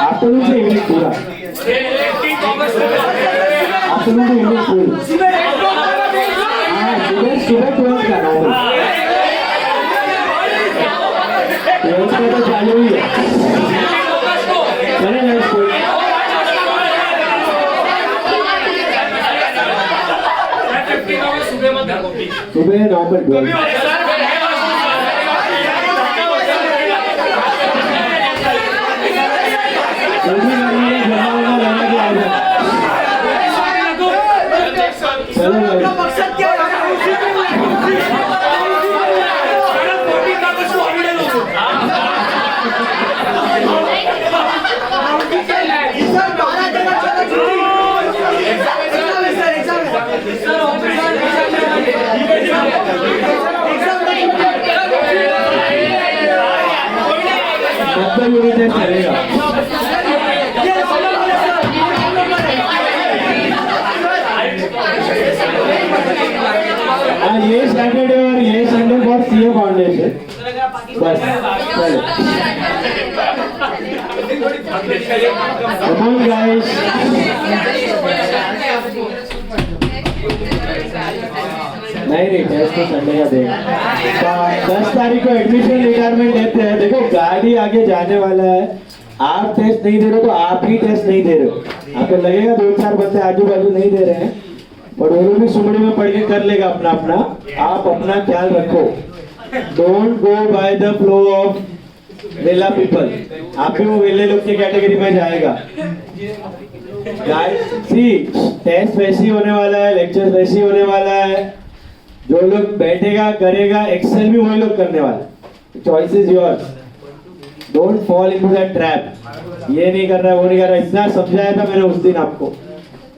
आफ्टरनून से इवनिंग पूरा, आफ्टरनून से इवनिंग फुल। हाँ सुबह 12 का नॉर्मल, 12 का तो चालू ही है। चलेगा इसको सुबह नॉर्मल 12। ये सैटरडे और ये संडे फॉर सीए फाउंडेशन बस। Come on guys, नहीं टेस्ट तो संडे का देगा। 10 तारीख को एडमिशन रिक्वायरमेंट देते हैं। देखो गाड़ी आगे जाने वाला है, आप टेस्ट नहीं दे रहे हो तो आप ही टेस्ट नहीं दे रहे हो। आपको लगेगा 2-4 बच्चे आजू बाजू नहीं दे रहे हैं, पर वो लोग भी सुमड़ी में पढ़ के कर लेगा अपना अपना। आप अपना ख्याल रखो, don't go by the flow of वेला पीपल। आप भी वो वेले लोग की कैटेगरी में जाएगा। सी टेस्ट वैसी होने वाला है, लेक्चर वैसी होने वाला है, जो लोग बैठेगा करेगा, एक्सेल भी वही लोग करने वाला है। Choice is yours, don't fall into that trap. ये नहीं कर रहा है, वो नहीं कर रहा है, इतना समझाया था मैंने उस दिन आपको,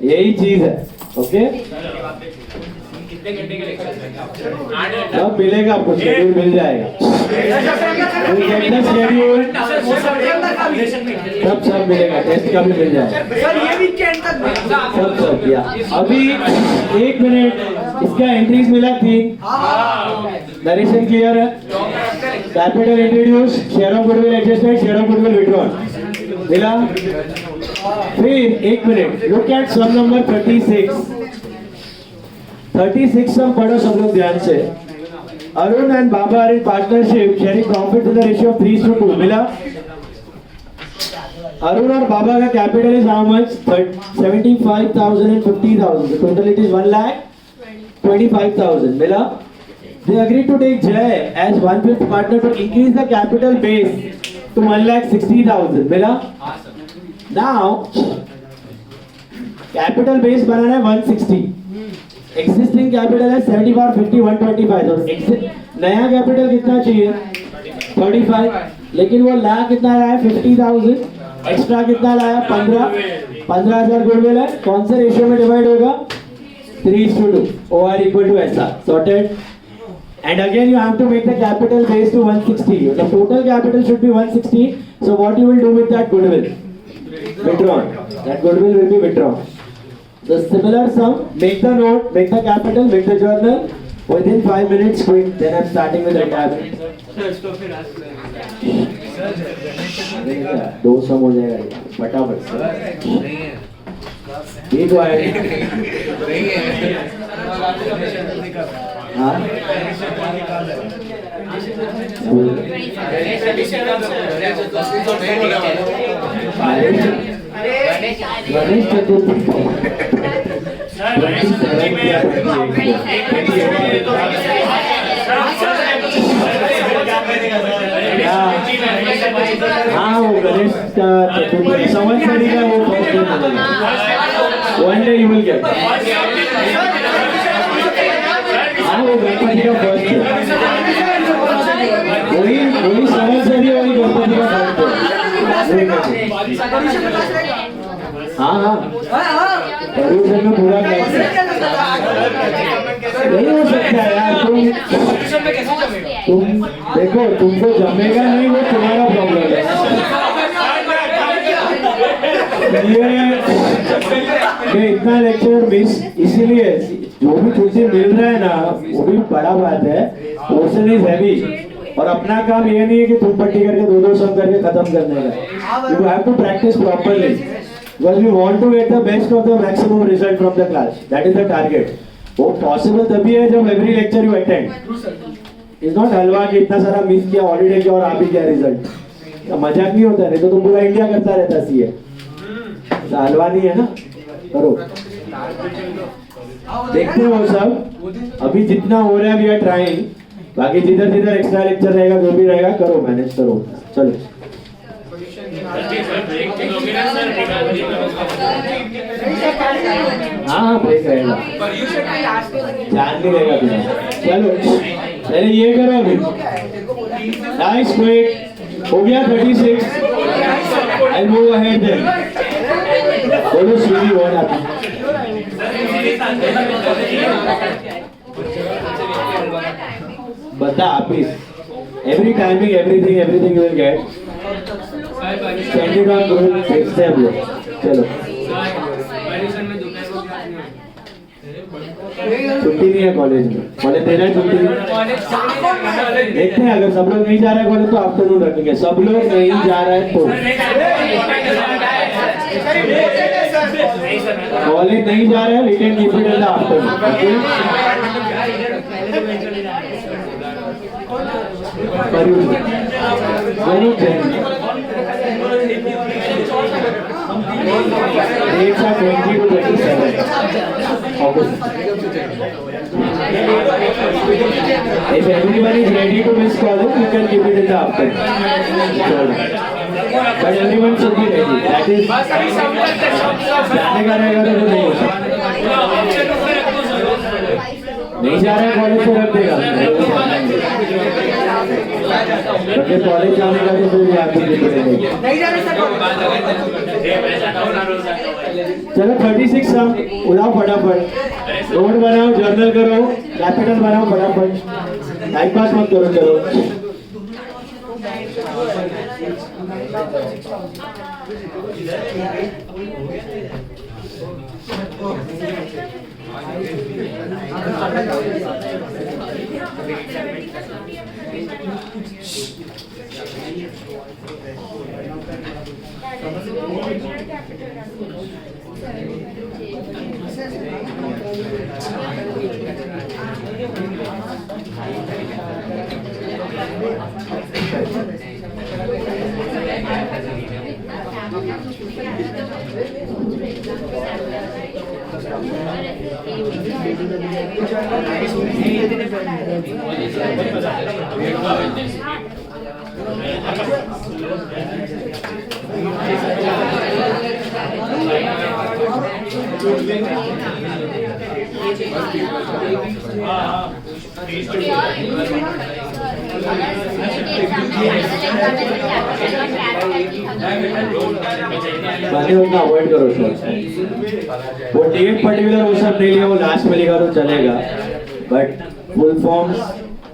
यही चीज है। ओके अब मिलेगा आपको, शेड्यूल मिल जाएगा, सब मिलेगा, टेस्ट का भी मिल जाएगा, सब किया। अभी 1 मिनट, इसका एंट्रीज मिला 3, नरेशन क्लियर है, capital introduce, share of goodwill adjusted, share of goodwill withdrawn मिला। फिर 1 minute, look at sum number 36 sum पढ़ो सब लोग ध्यान से। Arun and Baba are in partnership sharing profit in the ratio of 3:2 मिला। अरुण और बाबा का capital is how much? 75,000 and 50,000, so total it is 1,25,000 मिला। They agreed to take Jay as 1/5 partner to increase the capital base to 1,60,000 मिला। Now capital base बनाना है 160, existing capital है 75, 50, 125, नया capital कितना चाहिए? 35, लेकिन वो ला कितना लाया? 50,000, एक्स्ट्रा कितना लाया? 15,000 गुडविल है। कौन से रेशियो में डिवाइड होगा? 3 is to 2. OR equal to SR. Sorted? And again you have to make the capital base to 160. The total capital should be 160. So what you will do with that goodwill? Withdrawn. That goodwill will be withdrawn. The similar sum, make the note, make the capital, make the journal. Within 5 minutes, quick. Then I'm starting with retirement. दो सम हो जाएगा फटाफट से। ठीक है। हाँ। गणेश चतुर्थी। हाँ वो गणेश का चतुर्थी संवत्सरी का वो first day one day you will get हाँ वो गणपति का फर्स्ट डे वही वही संवत्सरी वही गणपति का फर्स्ट डे हाँ हाँ पर्यूषण में पूरा नहीं हो सकता यार तुम देखो तुमको जमेगा नहीं वो तुम्हारा प्रॉब्लम है ये इतना लेक्चर मिस इसीलिए जो भी तुझे मिल रहा है ना वो भी बड़ा बात है पोर्शन इज हैवी और अपना काम ये नहीं है कि तुम पट्टी करके दो सम करके खत्म करने का you have to practise properly because we want to get the best of the maximum result from the class that is the target वो possible तभी है जब every lecture you attend it's not हलवा कि इतना सारा मिस किया holiday किया और आप ही क्या रिजल्ट मजाक नहीं होता नहीं तो तुम पूरा इंडिया करता रहता सीए हलवा नहीं है ना करो देखते हो सब अभी जितना हो रहा है वी आर ट्राइंग बाकी जिधर जिधर एक्स्ट्रा लेक्चर रहेगा जो भी रहेगा करो मैनेज करो चलो हाँ ब्रेक रहेगा ध्यान नहीं रहेगा तुम्हें चलो पहले ये करो अभी नाइस क्विक हो गया 36 आई मूव अहेड देन बोलो सीधी वन आती बता आप every timing everything you will get send it on Google next time लो चलो छुट्टी नहीं है कॉलेज में कॉलेज देना है छुट्टी देखते हैं अगर सब लोग नहीं जा रहे हैं कॉलेज तो आफ्टरनून रखेंगे सब लोग नहीं जा रहे हैं तो कॉलेज नहीं जा रहे हैं we can keep it in the afternoon Dates are 20 to 27 August. If everybody is ready to miss college, you can keep it in the afternoon. But everyone should be ready. That is. जाने का रहेगा तो नहीं होता. नहीं जा रहा है कॉलेज से रख देगा. क्योंकि कॉलेज जाने का तो फिर आपको नहीं जा रहे चलो 36 सम उड़ाओ फटाफट नोट बनाओ जर्नल करो कैपिटल बनाओ फटाफट टाइम पास मत करो चलो बातें उतना अवॉइड करो सर वो डेट पर्टिकुलर वो सब नहीं लिया, वो लास्ट में लिखा तो चलेगा, but full forms,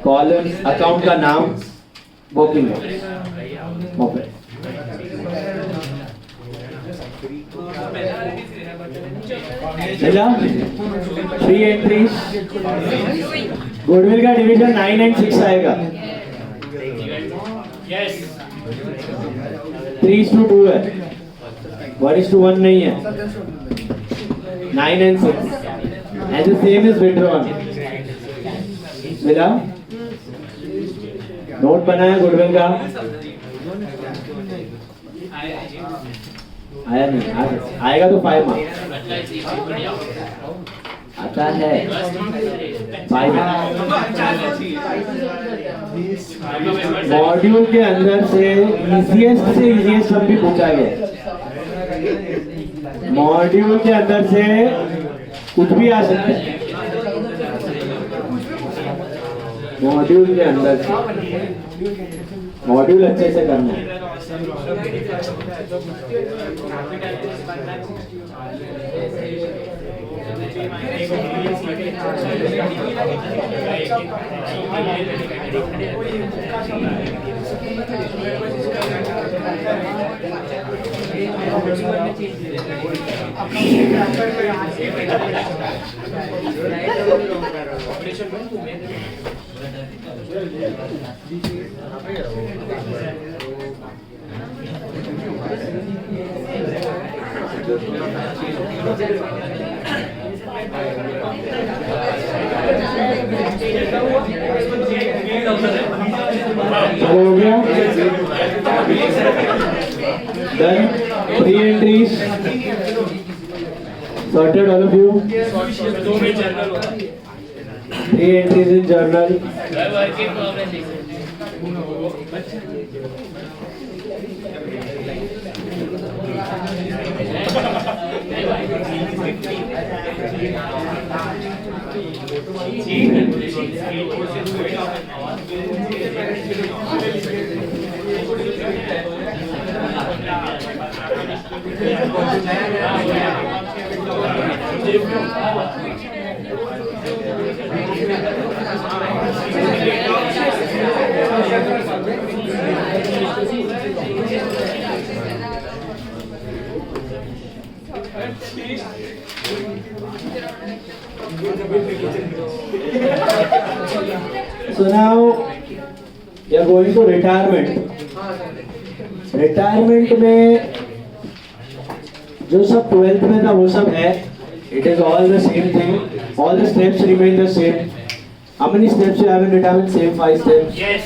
columns, account का नाम, वर्किंग मोबाइल। मिला 3 एंट्रीज। गुडविल का डिवीजन 9 and 6 आएगा। 3:2 है, 1:1 नहीं है। 9 and 6 and the same is withdrawn। मिला? नोट बनाया गुडविल का? आया नहीं, आएगा तो 5 मार्क्स आता है। 5 मॉड्यूल के अंदर से इजीएस्ट सब भी पूछा गया। मॉड्यूल के अंदर से कुछ भी आ सकता है। मॉड्यूल के अंदर से, मॉड्यूल अच्छे से करना है। हो गया? Done. 3 entries. Sorted all of you. 3 entries in journal. So now we are going to retirement. Retirement में जो सब 12th में था वो सब है। It is all the same thing. All the steps remain the same. How many steps you have in retirement? Same 5 steps. Yes.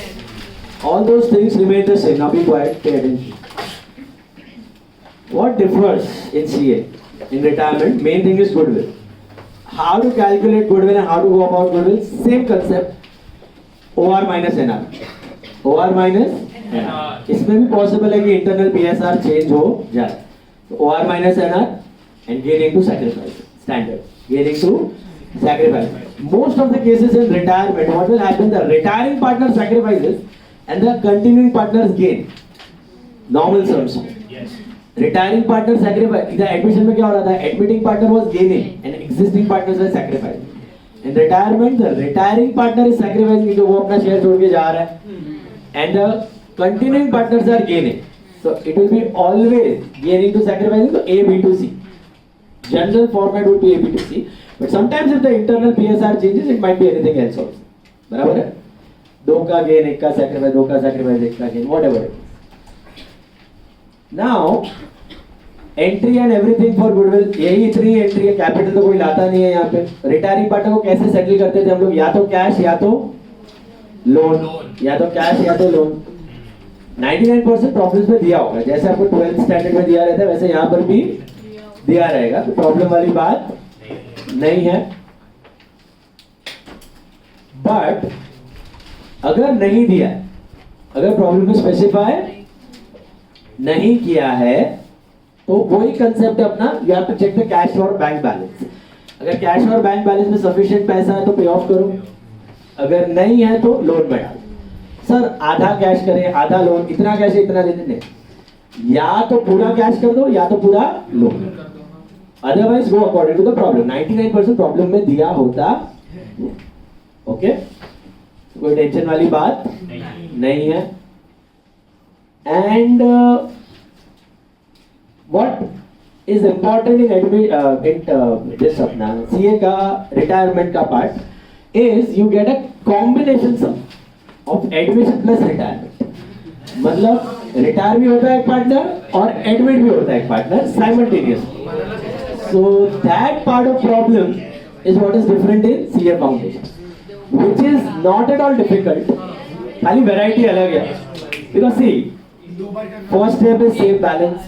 All those things remain the same. Now be quiet, pay attention. What differs in CA? In retirement, main thing is goodwill. How to calculate goodwill and how to go about goodwill? Same concept. OR minus NR. OR minus NR. इसमें भी possible है कि internal PSR change हो जाए. So OR minus NR and gaining to sacrifice. Standard. Gaining to sacrifice. Most of the cases in retirement, what will happen? The retiring partner sacrifices and the continuing partners gain. Normal sums. Yes. Retiring partner sacrifice. इधर admission में क्या हो रहा था? Admitting partner was gaining and existing partners were sacrificing. In retirement, the retiring partner is sacrificing क्योंकि वो अपना share छोड़ के जा रहा है, and the continuing partners are gaining. So it will be always gaining to sacrificing. So A, B to C. General format would be A, B to C. But sometimes if the internal PSR changes, it might be anything else also. बराबर है? 2 का gain, 1 का sacrifice, 2 का sacrifice, 1 का gain, whatever it is. Now entry and everything for goodwill, यही इतनी entry है। Capital तो कोई लाता नहीं है यहाँ पे। रिटायरिंग पार्टनर को कैसे सेटल करते थे हम लोग? या तो कैश या तो लोन, या तो कैश या तो लोन। 99% प्रॉफिट्स में दिया होगा, जैसे आपको 12th स्टैंडर्ड में दिया रहता है वैसे यहाँ पर भी दिया रहेगा, तो प्रॉब्लम वाली बात नहीं है। बट अगर नहीं दिया, अगर प्रॉब्लम में स्पेसिफाई नहीं किया है तो वही कंसेप्ट अपना, you have to check the cash और बैंक बैलेंस। अगर कैश और बैंक बैलेंस में सफिशिएंट पैसा है तो पे ऑफ करो, अगर नहीं है तो लोन में डालो। सर आधा कैश करें आधा लोन, इतना कैश इतना देने नहीं, या तो पूरा कैश कर दो या तो पूरा loan. Otherwise go according to the problem. 99% problem में दिया होता. ओके, कोई टेंशन वाली बात नहीं है. And what is important in this अपना सीए का रिटायरमेंट का part is you get a combination sum of admission plus retirement. मतलब रिटायर भी होता है एक पार्टनर और एडमिट भी होता है एक partner simultaneously. So that part of problem is what is different in CA foundation, which is not at all difficult. खाली वैरायटी अलग है. because see first step is same balance,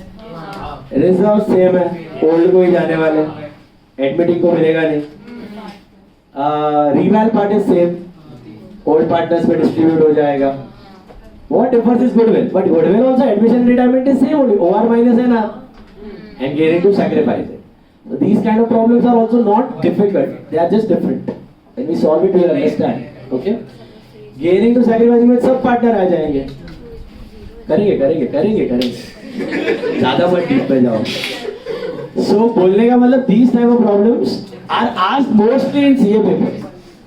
reserve same है, old को ही जाने वाले, admitting को मिलेगा नहीं. Reval part is same, old partners पे डिस्ट्रीब्यूट हो जाएगा. What differs is goodwill, but goodwill also admission retirement is same, OR minus है ना, and gaining to sacrifice it. So these kind of problems are also not difficult, they are just different. When we solve it, we will understand. Okay? Gaining to sacrificing में sub partner आ जाएंगे. करेंगे. ज़्यादा मत deep में जाओ. So बोलने का मतलब these type of problems are asked mostly in CA papers,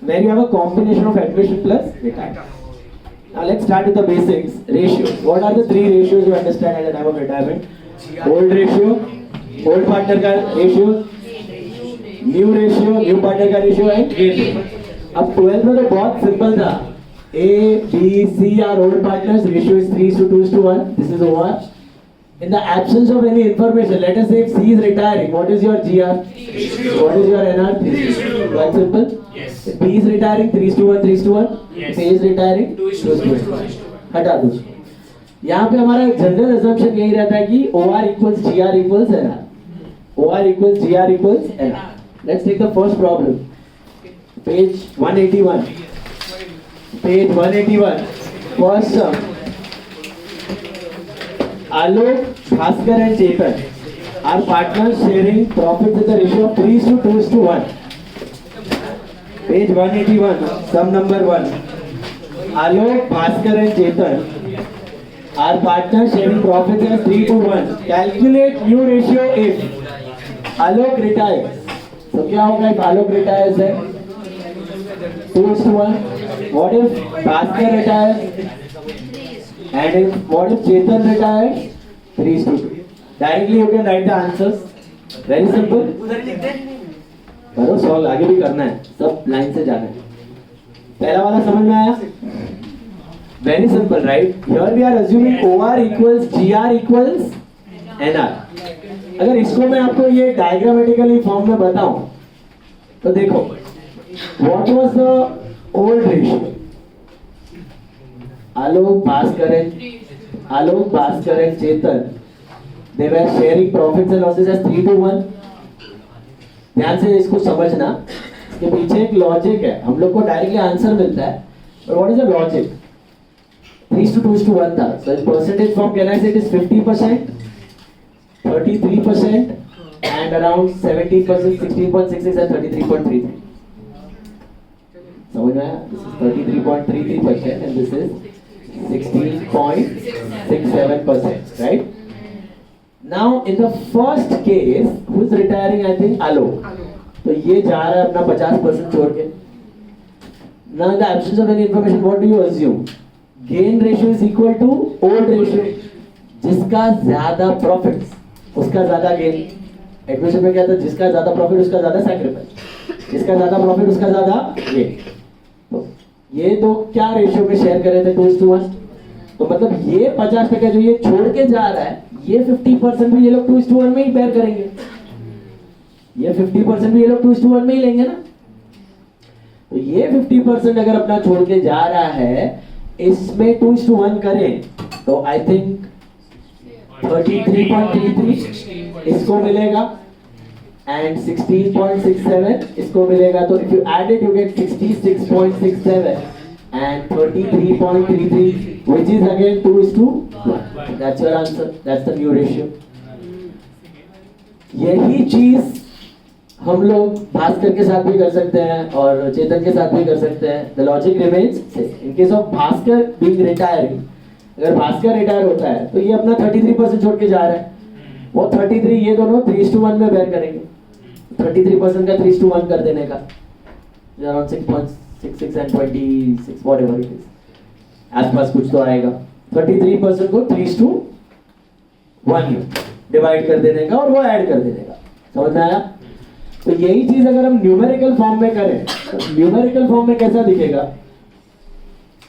where you have a combination of admission plus retirement. Now let's start with the basics. Ratios. What are the three ratios you understand at the time of retirement? Old ratio, old partner का ratio, new ratio, new partner का ratio and gain ratio. अब 12 में तो बहुत simple था. A, B, C are old partners, ratio is 3:2:1. This is OR. In the absence of any information, let us say if C is retiring, what is your GR? What is your NR? 3:2. Quite simple. Yes. If B is retiring, 3:1. Yes. If A is retiring, 2:1. हटा दो. यहाँ पे हमारा general assumption यही रहता है कि OR equals GR equals NR. OR equals GR equals NR. Let's take the first problem. Page 181. Page 181. First sum. Alok, Bhaskar and Chetan are partners sharing profits with a ratio of 3:2:1. Page 181. Sum number 1. Alok, Bhaskar and Chetan are partners sharing profits as 3:1. Calculate new ratio if Alok retires. तो क्या होगा if Alok retires है 2:1. What if Bhaskar retires? And what if Chetan retires? 3:2. Directly you can write the answers. Very simple. उधर ही लिख दे. करो solve, आगे भी करना है, सब लाइन से जाना है. पहला वाला समझ में आया? Very simple, right? Here we are assuming OR equals GR equals NR. अगर इसको मैं आपको ये डायग्रामेटिकली फॉर्म में बताऊं तो देखो, what was the old ratio? Alok, Bhaskar and Chetan, they were sharing profits and losses as 3:1. ध्यान से इसको समझना, इसके पीछे एक लॉजिक है. हम लोग को डायरेक्टली आंसर मिलता है, but what is the logic? 3:2:1 था. So its percentage form, can I say it is 50%? 33% and around 17%, 16.66 and 33.33. समझ में आया? This is 33.33% and this is 16.67%, right? Now in the first case, who is retiring? I think Alok. तो ये जा रहा है अपना 50% छोड़ के. Now in the absence of any information, what do you assume? Gain ratio is equal to old ratio. जिसका ज्यादा प्रॉफिट्स उसका ज्यादा गेन. एडमिशन में क्या था? जिसका ज्यादा प्रॉफिट उसका ज्यादा सैक्रिफाइस, जिसका ज्यादा प्रॉफिट उसका ज्यादा गेन. तो ये दो क्या रेशियो में शेयर कर रहे थे? 2:1. तो मतलब ये 50% जो ये छोड़ के जा रहा है, ये 50% भी ये लोग 2:1 में ही बेयर करेंगे. ये 50% भी ये लोग 2:1 में ही लेंगे ना. तो ये 50% अगर अपना छोड़ के जा रहा है, इसमें 2:1 करें तो आई थिंक 33.33 इसको मिलेगा एंड 16.67 इसको मिलेगा. तो if you add it you get 66.67 and 33.33 which is again 2:1. That's your answer. That's the new ratio. यही चीज हम लोग भास्कर के साथ भी कर सकते हैं और चेतन के साथ भी कर सकते हैं. The logic remains same. In case of Bhaskar being retiring, अगर भास्कर रिटायर होता है तो ये अपना 33% छोड़ के जा रहा है. वो 33 ये दोनों 3:1 में बेयर करेंगे. 33% का 3:1 कर देने का, around 6.66 and 26 whatever it is, आसपास कुछ तो आएगा। 33% को 3:1 डिवाइड कर देने का और वो ऐड कर देने का, समझ में आया? तो यही चीज अगर हम न्यूमेरिकल फॉर्म में करें तो न्यूमेरिकल फॉर्म में कैसा दिखेगा?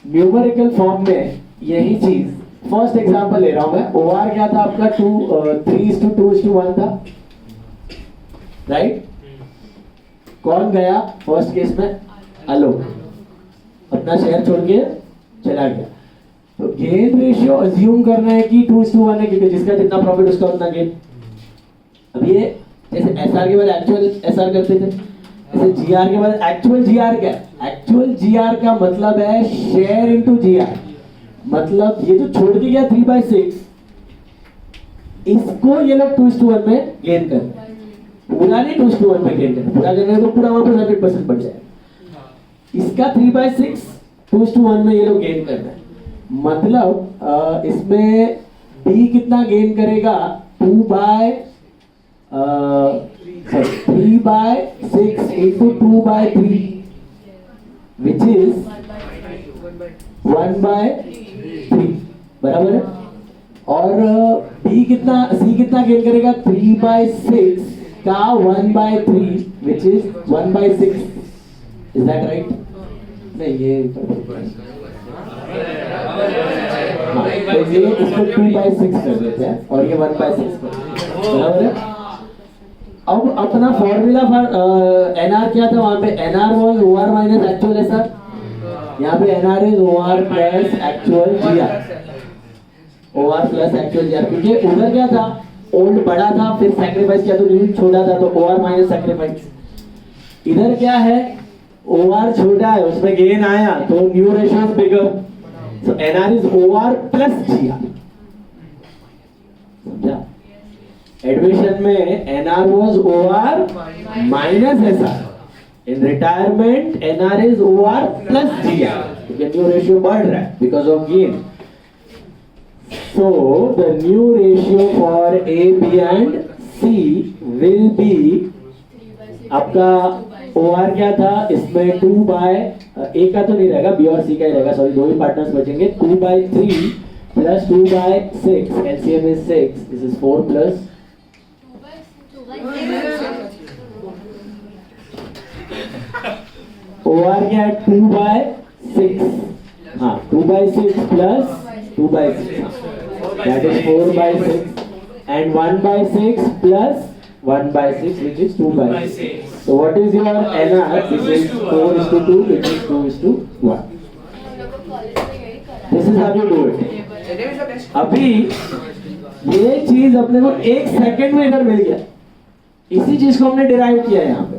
न्यूमेरिकल फॉर्म में यही चीज, फर्स्ट एग्जांपल ले रहा हूं मैं, ओआर क्या था आपका 3:2:1 था, राइट? कौन गया फर्स्ट केस में? आलोक अपना शहर छोड़ के चला गया। तो गेन रेशियो अज्यूम करना है कि 2:1 है, क्योंकि जिसका जितना प्रॉफिट उसका उतना गेन। अब ये जैसे एसआर के बाद एक्चुअल एसआर करते थे, जैसे जीआर के बाद एक्चुअल जीआर क्या है? एक्चुअल जीआर का मतलब है शेयर इनटू जीआर, मतलब ये जो छोड़ के गया 3/6, इसको ये लोग 2:1 में गेन कर रहे हैं, पूरा नहीं 2:1 में गेन कर रहे, पूरा करने तो पूरा वहां पर 100% बढ़ जाएगा। इसका 3/6 2:1 में ये लोग गेन कर रहे हैं, मतलब इसमें B कितना गेन करेगा? 3/6 into 2/3 which is 1/3, बराबर है? और B कितना, C कितना गेन करेगा? 3/6 का 1/3 which is 1/6, is that right? नहीं, ये हाँ, तो ये इसको 2/6 कर देते हैं और ये 1/6 कर देते हैं, बराबर है? अब अपना फॉर्मूला फॉर एनआर क्या था वहां पे? NR was OR minus actual SR, यहाँ पे NR is OR plus actual GR, OR plus actual GR, क्योंकि उधर क्या था? ओल्ड बड़ा था, फिर सैक्रिफाइस किया तो न्यू छोटा था, तो ओआर माइनस सैक्रिफाइस। इधर क्या है? ओआर छोटा है, उसमें गेन आया तो new ratio is bigger, so NR is OR plus GR, समझा? एडमिशन में NR was OR minus SR, in retirement NR is OR plus GR, क्योंकि न्यू रेशियो बढ़ रहा है because of gain. So the new ratio for A, B and C will be, आपका OR क्या था इसमें? 2/A का तो नहीं रहेगा, B और C का ही रहेगा, सॉरी दो ही पार्टनर्स बचेंगे। 2/3 plus 2/6, LCM is 6, this is 4 plus OR क्या है? 2/6, हाँ 2/6 plus 2/6, that is 4/6 and 1/6 plus 1/6 which is 2/6. So what is your NR? This is 4:2 which is 2:1. This is how you do it. अभी ये चीज अपने को 1 सेकंड में इधर मिल गया, इसी चीज को हमने डिराइव किया है यहाँ पे।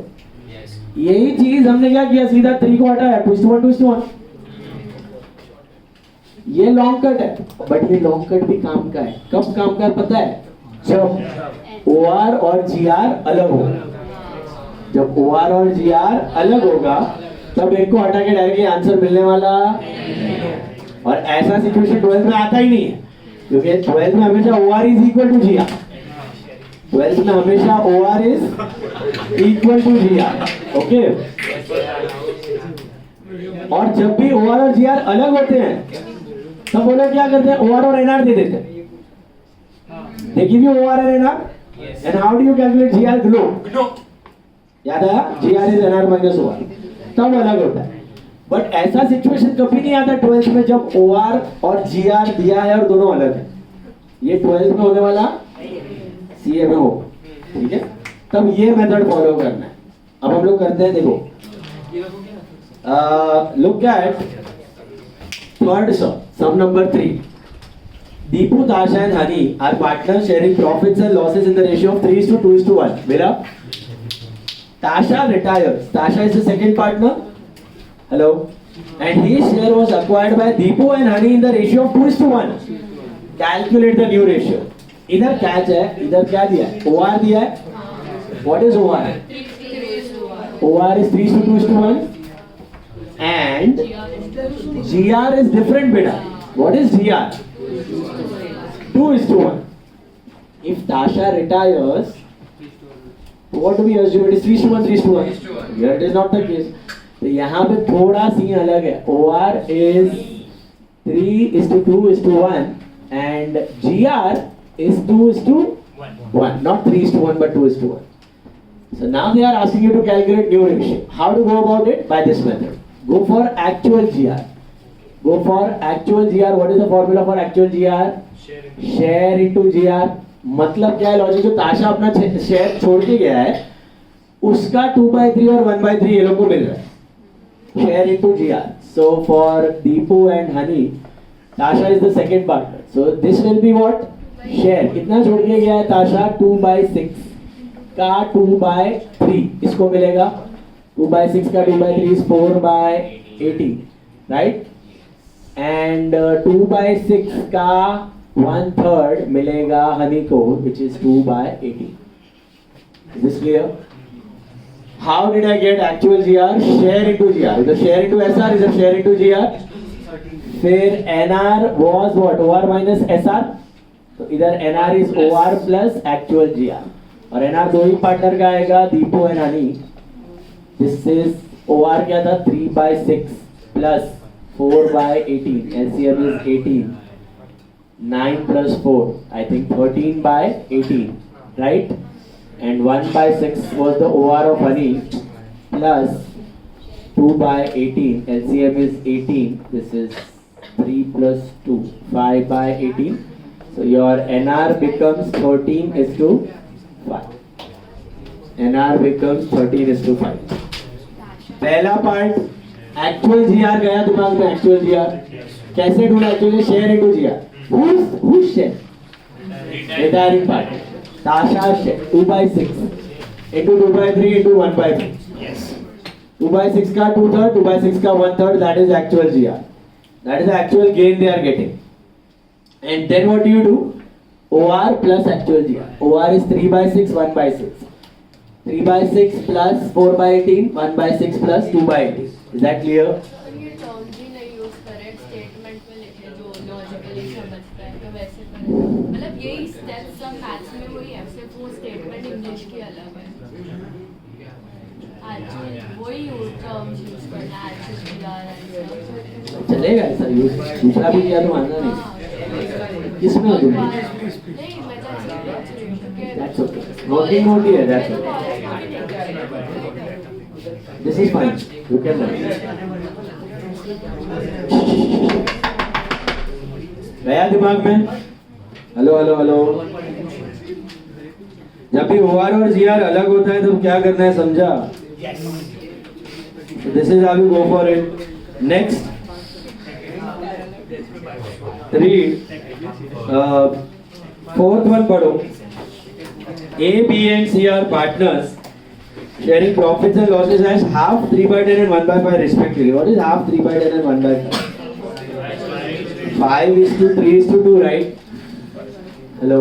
यही चीज हमने क्या किया? सीधा 3 को हटाया, 2:1. ये लॉन्ग कट है, बट ये लॉन्ग कट भी काम का है। कब काम का है पता है? जब OR और GR अलग होगा। जब OR और GR अलग होगा तब एक को हटा के डायरेक्टली आंसर मिलने वाला, और ऐसा सिचुएशन 12th में आता ही नहीं है, क्योंकि 12th में हमेशा OR is equal to GR, 12th में हमेशा OR is equal to GR, okay? और जब भी OR और GR अलग होते हैं तब वो लोग क्या करते हैं? OR और NR दे देते हैं। They give you OR and NR, and how do you calculate GR? GNO, याद आया? GR is NR minus OR, तब अलग होता है। बट ऐसा सिचुएशन कभी नहीं आता 12th में जब OR और GR दिया है और दोनों अलग है। ये 12th में होने वाला CA में हो, ठीक है? तब ये मेथड फॉलो करना है। अब हम लोग करते हैं, देखो, look at third sum number 3. Deepu, Tasha and Hani are partners sharing profits and losses in the ratio of 3:2:1. Mira, Tasha retires. Tasha is the second partner. Hello, and his share was acquired by Deepu and Hani in the ratio of 2:1. Calculate the new ratio. इधर catch है, इधर क्या दिया है? OR दिया है. What is OR? OR is 3:2:1. And GR is different, beta. What is GR? 2:1. If Tasha retires, What do we assume? It is 3:1, 3:1. Here it is not the case. तो यहाँ पे थोड़ा सीन अलग है. OR is 3:2:1 and GR is 2:1. Not 3:1 but 2:1. So now they are asking you to calculate new ratio. How to go about it? By this method. Go for actual GR. Go for actual GR. What is the formula for actual GR? Share into GR. मतलब क्या है logic? जो ताशा अपना share छोड़ के गया है उसका 2/3 और 1/3 ये लोग को मिल रहा है. Share into GR. So for Deepu and Honey, Tasha is the second partner. So this will be what? Share. कितना छोड़ के गया है ताशा? 2/6 का 2/3 इसको मिलेगा. 2/6 का 2/3 is 4/18, right? And 2/6 का 1/3 मिलेगा हनी को, which is 2/18. Is this clear? How did I get actual GR? Share into GR. Either share into SR, either share into GR. फिर NR was what? OR minus SR. तो इधर NR is OR plus actual GR. और NR दो ही partner का आएगा, Deepu and honey. This is OR क्या था? 3/6 plus 4/18. LCM is 18. 9 plus 4, I think 13/18, right? And 1/6 was the OR of honey plus 2/18. LCM is 18. This is 3 plus 2, 5/18. So your NR becomes 13:5. NR becomes 13:5. पहला part actual GR गया दिमाग में. Actual GR कैसे ढूंढा? Actually share into GR. Who's share? Retiring party. Tasha share 2/6 into 2/3 into 1/3. Yes. 2/6 का 2/3, 2/6 का 1/3. That is actual GR. That is the actual gain they are getting. And then what do? OR plus actual GR. OR is 3/6, 1/6. 3/6 plus 4/18, 1/6 plus 2/18. Is that clear? ये terms ही नहीं use करें, statement में लिखे जो logically समझता है तो वैसे करें. मतलब यही स्टेप्स सब मैथ्स में वही है, सिर्फ वो स्टेटमेंट इंग्लिश की अलग है. वही टर्म्स यूज करना है, चलेगा ऐसा यूज. दूसरा भी किया तो मानना नहीं. किसमें हो तुम? नहीं मैं That's okay. Working only है. That's okay. This is fine. You can learn. गया दिमाग में? Hello hello hello. जब भी OR और GR अलग होता है तो क्या करना है समझा? Yes. So this is how you go for it. Next, read. Fourth one पढ़ो. A, B and C are partners sharing profits and losses as half 3/10 and 1/5 respectively. What is half 3/10 and 1/5? 5:3:2, right? Hello.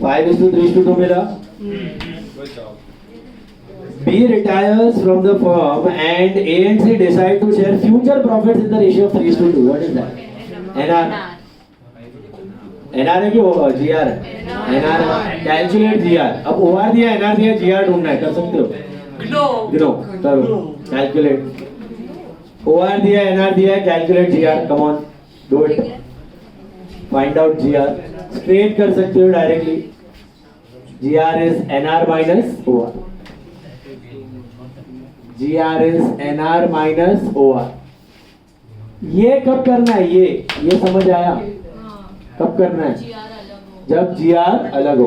5:3:2 मिला. B retires from the firm and A and C decide to share future profits in the ratio of 3:2. What is that? NR. NR है कि GR है? NR है. Calculate GR. अब OR दिया, NR दिया, GR ढूंढना है. कर सकते हो? गिनो करो. Calculate. OR दिया, NR दिया, calculate GR. Come on, do it. Find out GR. Straight कर सकते हो directly. GR is NR minus OR. GR is NR minus OR. ये कब करना है? ये समझ आया? कब करना है? जब GR अलग हो.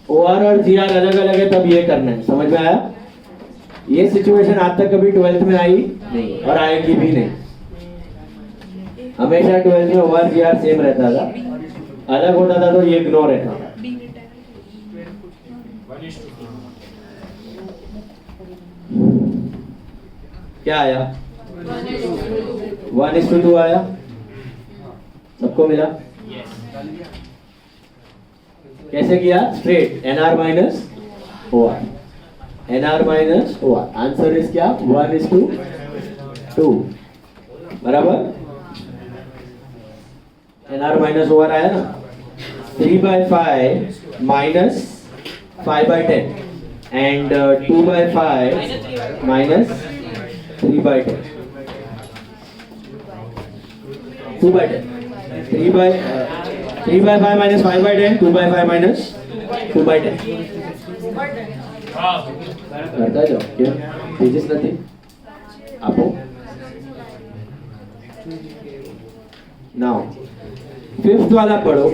OR और GR अलग अलग है तब ये करना है. समझ में आया? ये सिचुएशन आज तक कभी 12th में आई नहीं और आएगी भी नहीं. हमेशा 12th में OR GR सेम रहता था. अलग होता था तो ये इग्नोर रहता था. क्या आया? 1:2 आया. सबको मिला? कैसे किया? Straight. NR minus OR. NR minus OR. Answer is क्या? 1:2. बराबर? NR minus OR आया ना? 3/5 minus 5/10 and 2/5 minus 3/10. 2/10. 3/5 minus 5/10. 2/5 minus 2/10. करता जाओ क्या पेजेस નથી આપો. Now fifth वाला पढ़ो.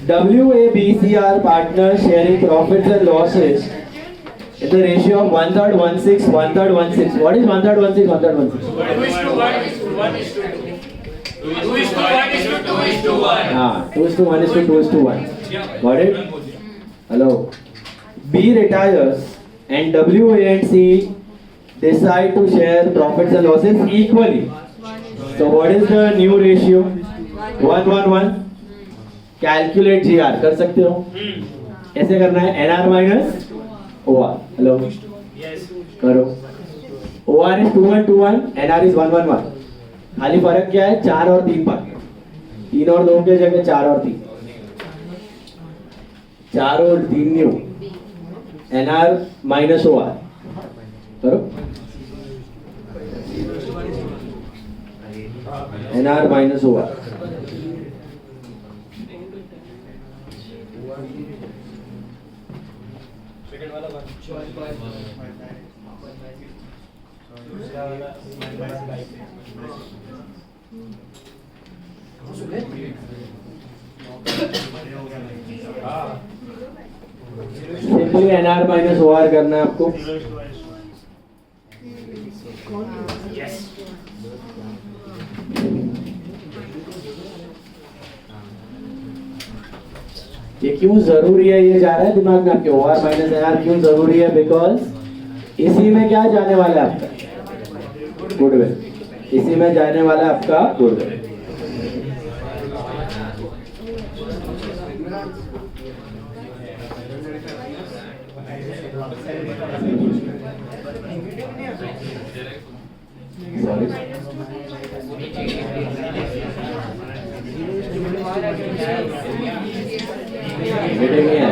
WABC are partners sharing profits and losses in the ratio of 1/3 1/6 1/3 1/6. What is 1/3 1/6 1/3 1/6? 2:1. Ah, 2:1:2:1. Got it? Hello. B retires and WA and C decide to share profits and losses equally. So what is the new ratio? 1:1:1. Calculate GR. कर सकते हो? ऐसे करना है NR minus OR. Hello. करो. OR is 2:1:2:1. NR is 1:1:1. खाली फर्क क्या है? 4 और 3 पर. 3 और 2 के जगह 4 और 3. 4 और 3 न्यू. NR minus OR. करो. NR minus OR. Simply NR minus OR करना है आपको. ये क्यों जरूरी है? ये जा रहा है दिमाग में आपके OR minus NR क्यों जरूरी है? बिकॉज इसी में क्या जाने वाला है आपका गुडविल. इसी में जाने वाला है आपका गुडविल. सॉरी. मीटिंग नहीं है.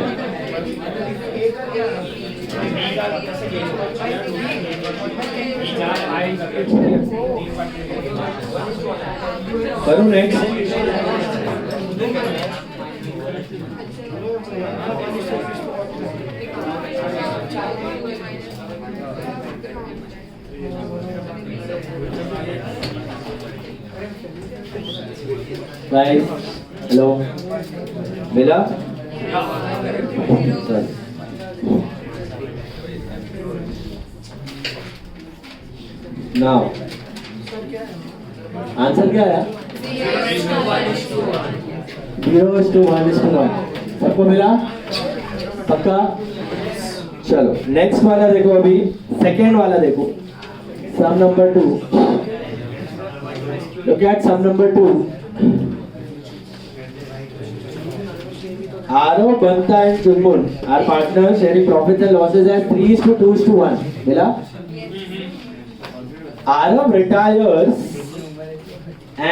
करूँ नेक्स्ट. गाइस हेलो मिला. सर नाउ आंसर क्या है? 0:1:1. सबको मिला? पक्का? चलो नेक्स्ट वाला देखो. अभी सेकेंड वाला देखो. सम number 2. Look at sum number 2. Arav, Banta and Chunmun are partners sharing profits and losses at 3:2:1. मिला? Arav retires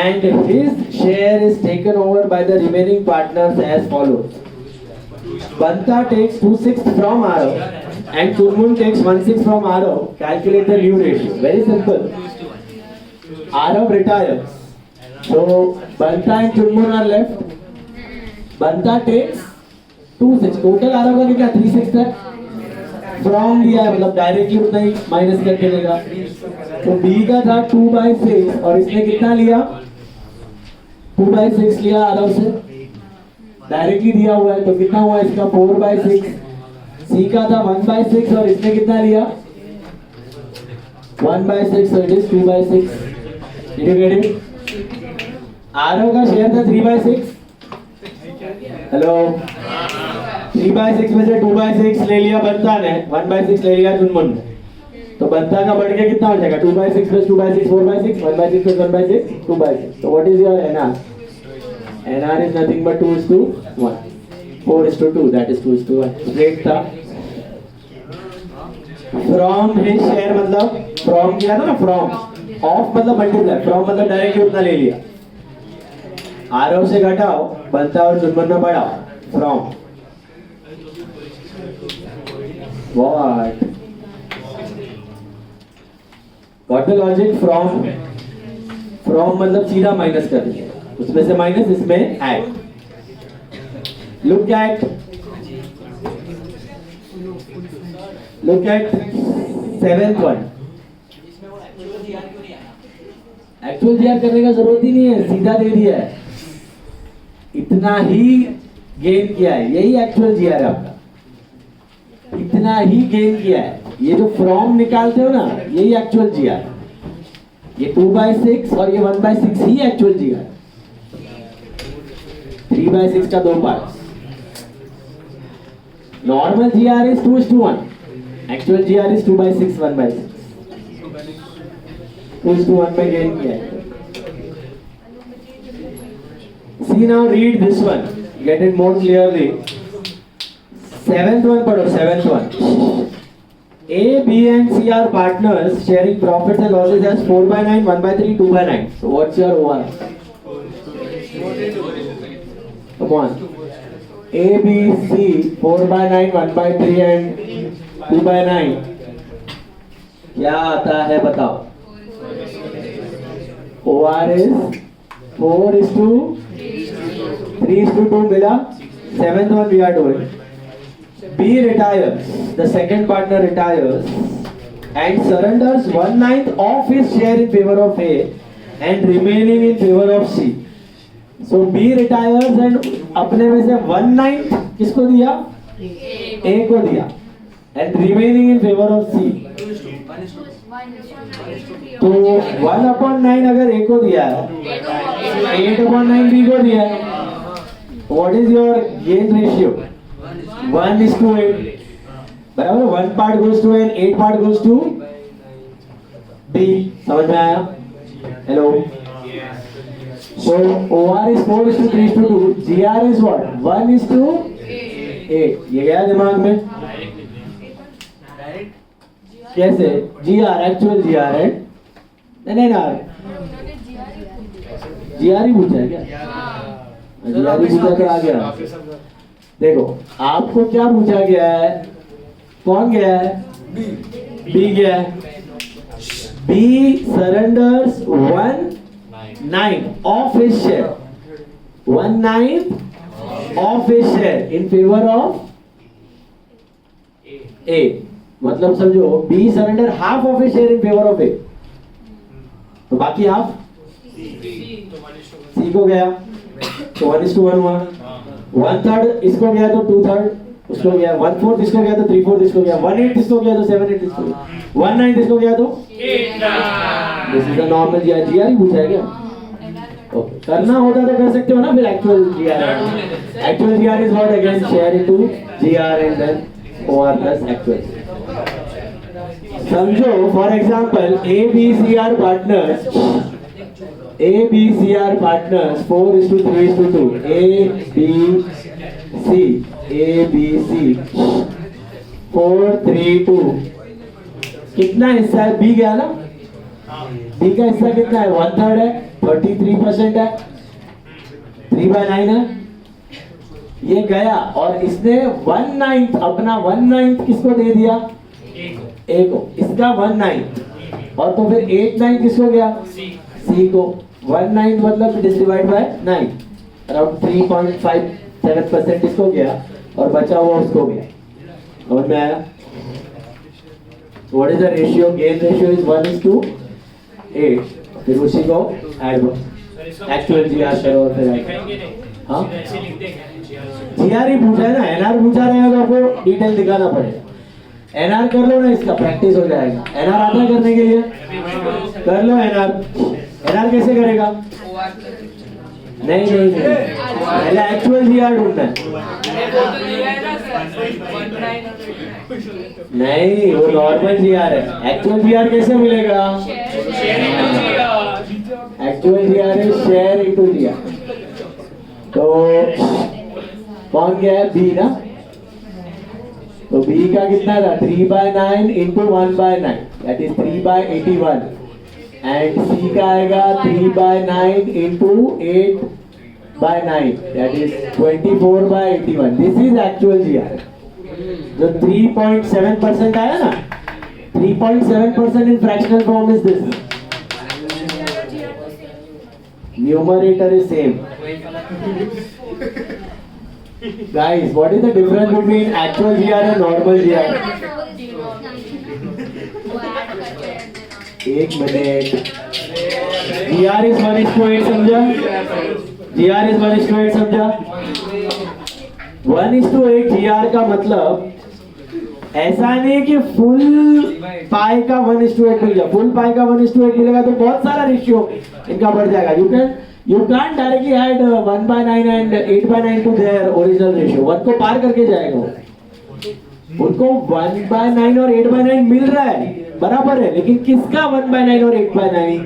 and his share is taken over by the remaining partners as follows. Banta takes 2/6 from Arav and Chunmun takes 1/6 from Arav. Calculate the new ratio. Very simple. Arav retires. So Banta and Chunmun are left. Banta takes 2/6. Total Aarav का कितना? 3/6 है. From दिया है मतलब directly उतना ही minus करके देगा. तो बी का था 2/6 और इसने कितना लिया? 2/6 लिया आरव से. डायरेक्टली दिया हुआ है तो कितना हुआ इसका? 4/6. सी का था 1/6 और इसने कितना लिया? 1/6. so it is 2/6. Did you get it? Aarav का शेयर था 3/6. हेलो 3/6 में से 2/6 ले लिया बंता ने, 1/6 ले लिया चुनमुन ने. तो बंता का बढ़ के कितना हो जाएगा? 2/6 plus 2/6 4/6. 1/6 plus 1/6 2/6. So what is your NR? NR is nothing but 2:1. 4:2. That is 2:1. Straight था. From his share मतलब from किया था ना. From ऑफ मतलब मल्टीप्लाई. फ्रॉम मतलब डायरेक्टली उतना ले लिया. आरव से घटाओ, बंता और चुनमुन में बढ़ाओ. From What? Got the logic? From मतलब सीधा माइनस कर दिया, उसमें से माइनस इसमें add. Look at seventh one. Actual GR करने का जरूरत ही नहीं है, सीधा दे दिया है, इतना ही गेन किया है, यही एक्चुअल जीआर है आपका, इतना ही गेन किया है. ये जो फ्रॉम निकालते हो ना, यही एक्चुअल जीआर. ये 2/6 और ये 1/6 ही एक्चुअल जीआर. 3/6 का 2 parts. Normal GR is 2:1. Actual GR is 2/6 1/6. 2:1 में गेन किया है. See now, read this one. Get it more clearly. Seventh one पढ़ो. Seventh one. A, B and C are partners sharing profits and losses as 4/9, 1/3, 2/9. So what's your OR? Come on. A, B, C, 4/9, 1/3 and 2/9. क्या आता है बताओ? OR is 4:3:2 मिला. Seventh one we are doing. B retires, the second partner retires and surrenders 1/9 of his share in favor of A and remaining in favor of C. So B retires and अपने में से 1/9 किसको दिया? A को दिया and remaining in favor of C. तो 1/9 अगर A को दिया है, 8/9 B को दिया है, what is your gain ratio? 1:8. बराबर. 1 part goes to A and 8 part goes to B. समझ में आया? Hello. So OR is 4:3:2. GR is what? 1:8. ये गया दिमाग में? कैसे? GR एक्चुअल GR है? नहीं ना, GR ही पूछा है क्या? GR ही पूछा तो आ गया. देखो आपको क्या पूछा गया है? कौन गया है? बी गया है. B surrenders 1/9 of his share, 1/9 of his share in favour of A. मतलब समझो, B surrender half of his share in favour of A, तो बाकी हाफ सी को गया, तो 1:1 हुआ. 1/3 इसको गया तो 2/3 उसको गया, 1/4 इसको गया तो 3/4 इसको गया, 1/8 इसको गया तो 7/8 इसको गया, 1/9 इसको गया तो 8/9. This is the normal GR. GR ही पूछा है क्या? ओके, करना होता तो कर सकते हो ना. फिर actual GR, actual GR is what? Again share into GR and then OR plus actual. समझो for example A, B, C are partners. A, B, C are partners 4:3:2. A, B, C. A, B, C. 4:3:2. कितना हिस्सा है? B गया ना? B का हिस्सा कितना है? 1/3 है, 33% है, 3/9 है. ये गया और इसने 1/9 अपना 1/9 किसको दे दिया? A को. इसका 1/9 और तो फिर 8/9 किसको गया? C को. 1/9 मतलब डिवाइड बाय 9, अराउंड 3.57% इसको गया और बचा हुआ उसको गया. समझ में आया? What is the ratio? Gain ratio is 1:8. फिर उसी को ऐड एक्चुअल जीआर करो और फिर हाँ जीआर ही पूछा है ना. एनआर पूछा रहेगा तो आपको डिटेल दिखाना पड़ेगा. एनआर कर लो ना, इसका प्रैक्टिस हो जाएगा. एनआर आता है करने के लिए? कर लो एनआर. एनआर कैसे करेगा? नहीं, पहले एक्चुअल जीआर ढूंढना है. नहीं, वो नॉर्मल जीआर है. एक्चुअल जीआर कैसे मिलेगा? Actual GR is share into GR. तो कौन गया है? बी ना. तो बी का कितना था? 3/9 into 1/9, that is 3/81. And C का आएगा 3/9 into 8/9, that is 24/81. This is actual GR. जो 3.7% आया ना, 3.7% in fractional form is this. Numerator is same. Guys, what is the difference between actual GR and normal GR? एक minute. GR is 1:8 समझा? GR is 1:8 समझा? 1:8 GR का मतलब ऐसा नहीं है कि फुल पाई का 1:8 मिल गया. फुल पाई का 1:8 मिलेगा तो बहुत सारा रेशियो इनका बढ़ जाएगा. You can't directly add 1/9 and 8/9 to their original ratio. 1 को पार करके जाएगा वो. उनको 1/9 और 8/9 मिल रहा है, बराबर है, लेकिन किसका 1/9 और 8/9?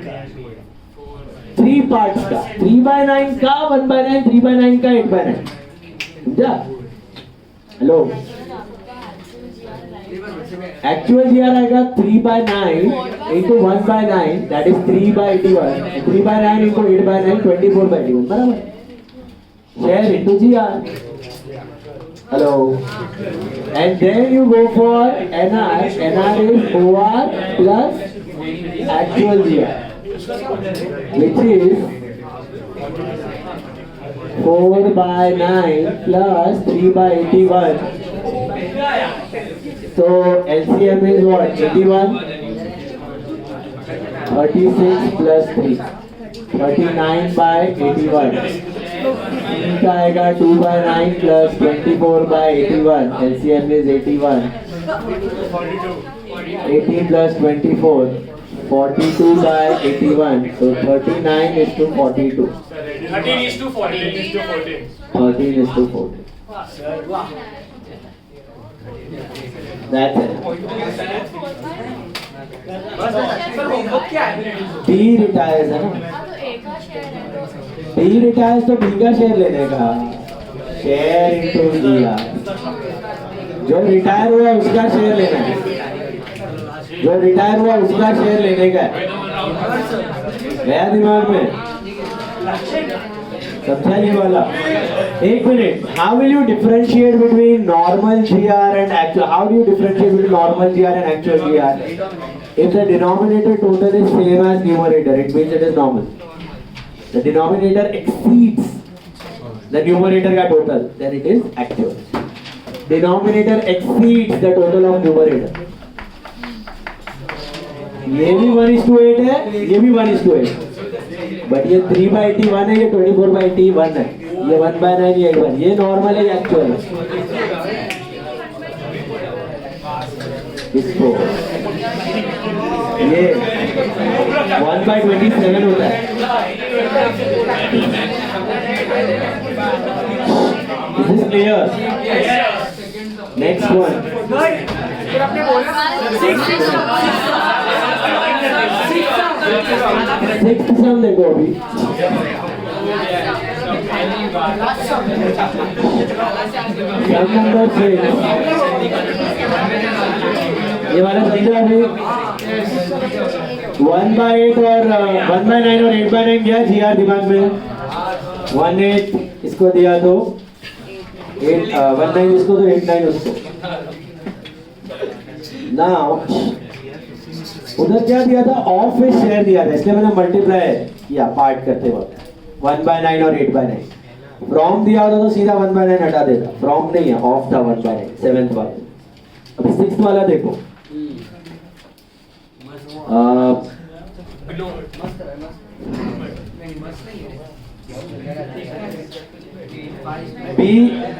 3 पार्ट्स का. 3/9 का 1/9, 3/9 का 8/9. समझा? हेलो. Actual GR आएगा 3/9 into 1/9, that is 3/81. 3/9 into 8/9, 24/81. बराबर. Share into GR. Hello. And then you go for NR. NR is OR plus actual GR, which is 4/9 plus 3/81. So LCM is what? 81. 36 plus 3. 39/81. इनका आएगा 2/9 plus 24/81. LCM is 81. 18 plus 24. 42/81. So 39 is to 42. 13 is to 14. 13 is to 14. That's it. B retires है ना? B retires तो B का share लेने का. Share into GR. जो retire हुआ है उसका शेयर लेना है. जो रिटायर हुआ उसका शेयर लेने का है. गया दिमाग में? समझा नहीं वाला? एक minute. How will you differentiate between normal GR and actual? How do you differentiate between normal GR and actual GR? If the denominator total is same as numerator, it means it is normal. The denominator exceeds the numerator का total, then it is actual. Denominator exceeds the total of numerator. ये भी 1:8 है, ये भी 1:8. But ये 3/81 है, ये 24/81 है. ये 1/9, ये 1. ये नॉर्मल है, ये एक्चुअल है. इसको ये 1/27 होता है. Is this clear? Next one. Sixth sum देखो अभी. Sum number 6. ये वाला समझा अभी? 1/8 और 1/9 और 8/9 गया GR दिमाग में. 1/8 इसको दिया तो 1/9 इसको तो 8/9 उसको. Now उधर क्या दिया था? ऑफ में शेयर दिया था, इसलिए मैंने मल्टीप्लाई किया पार्ट करते वक्त. 1/9 और 8/9. फ्रॉम दिया होता तो सीधा 1/9 हटा देता. फ्रॉम नहीं है, ऑफ था 1/9. 7th वाला. अभी 6th वाला देखो.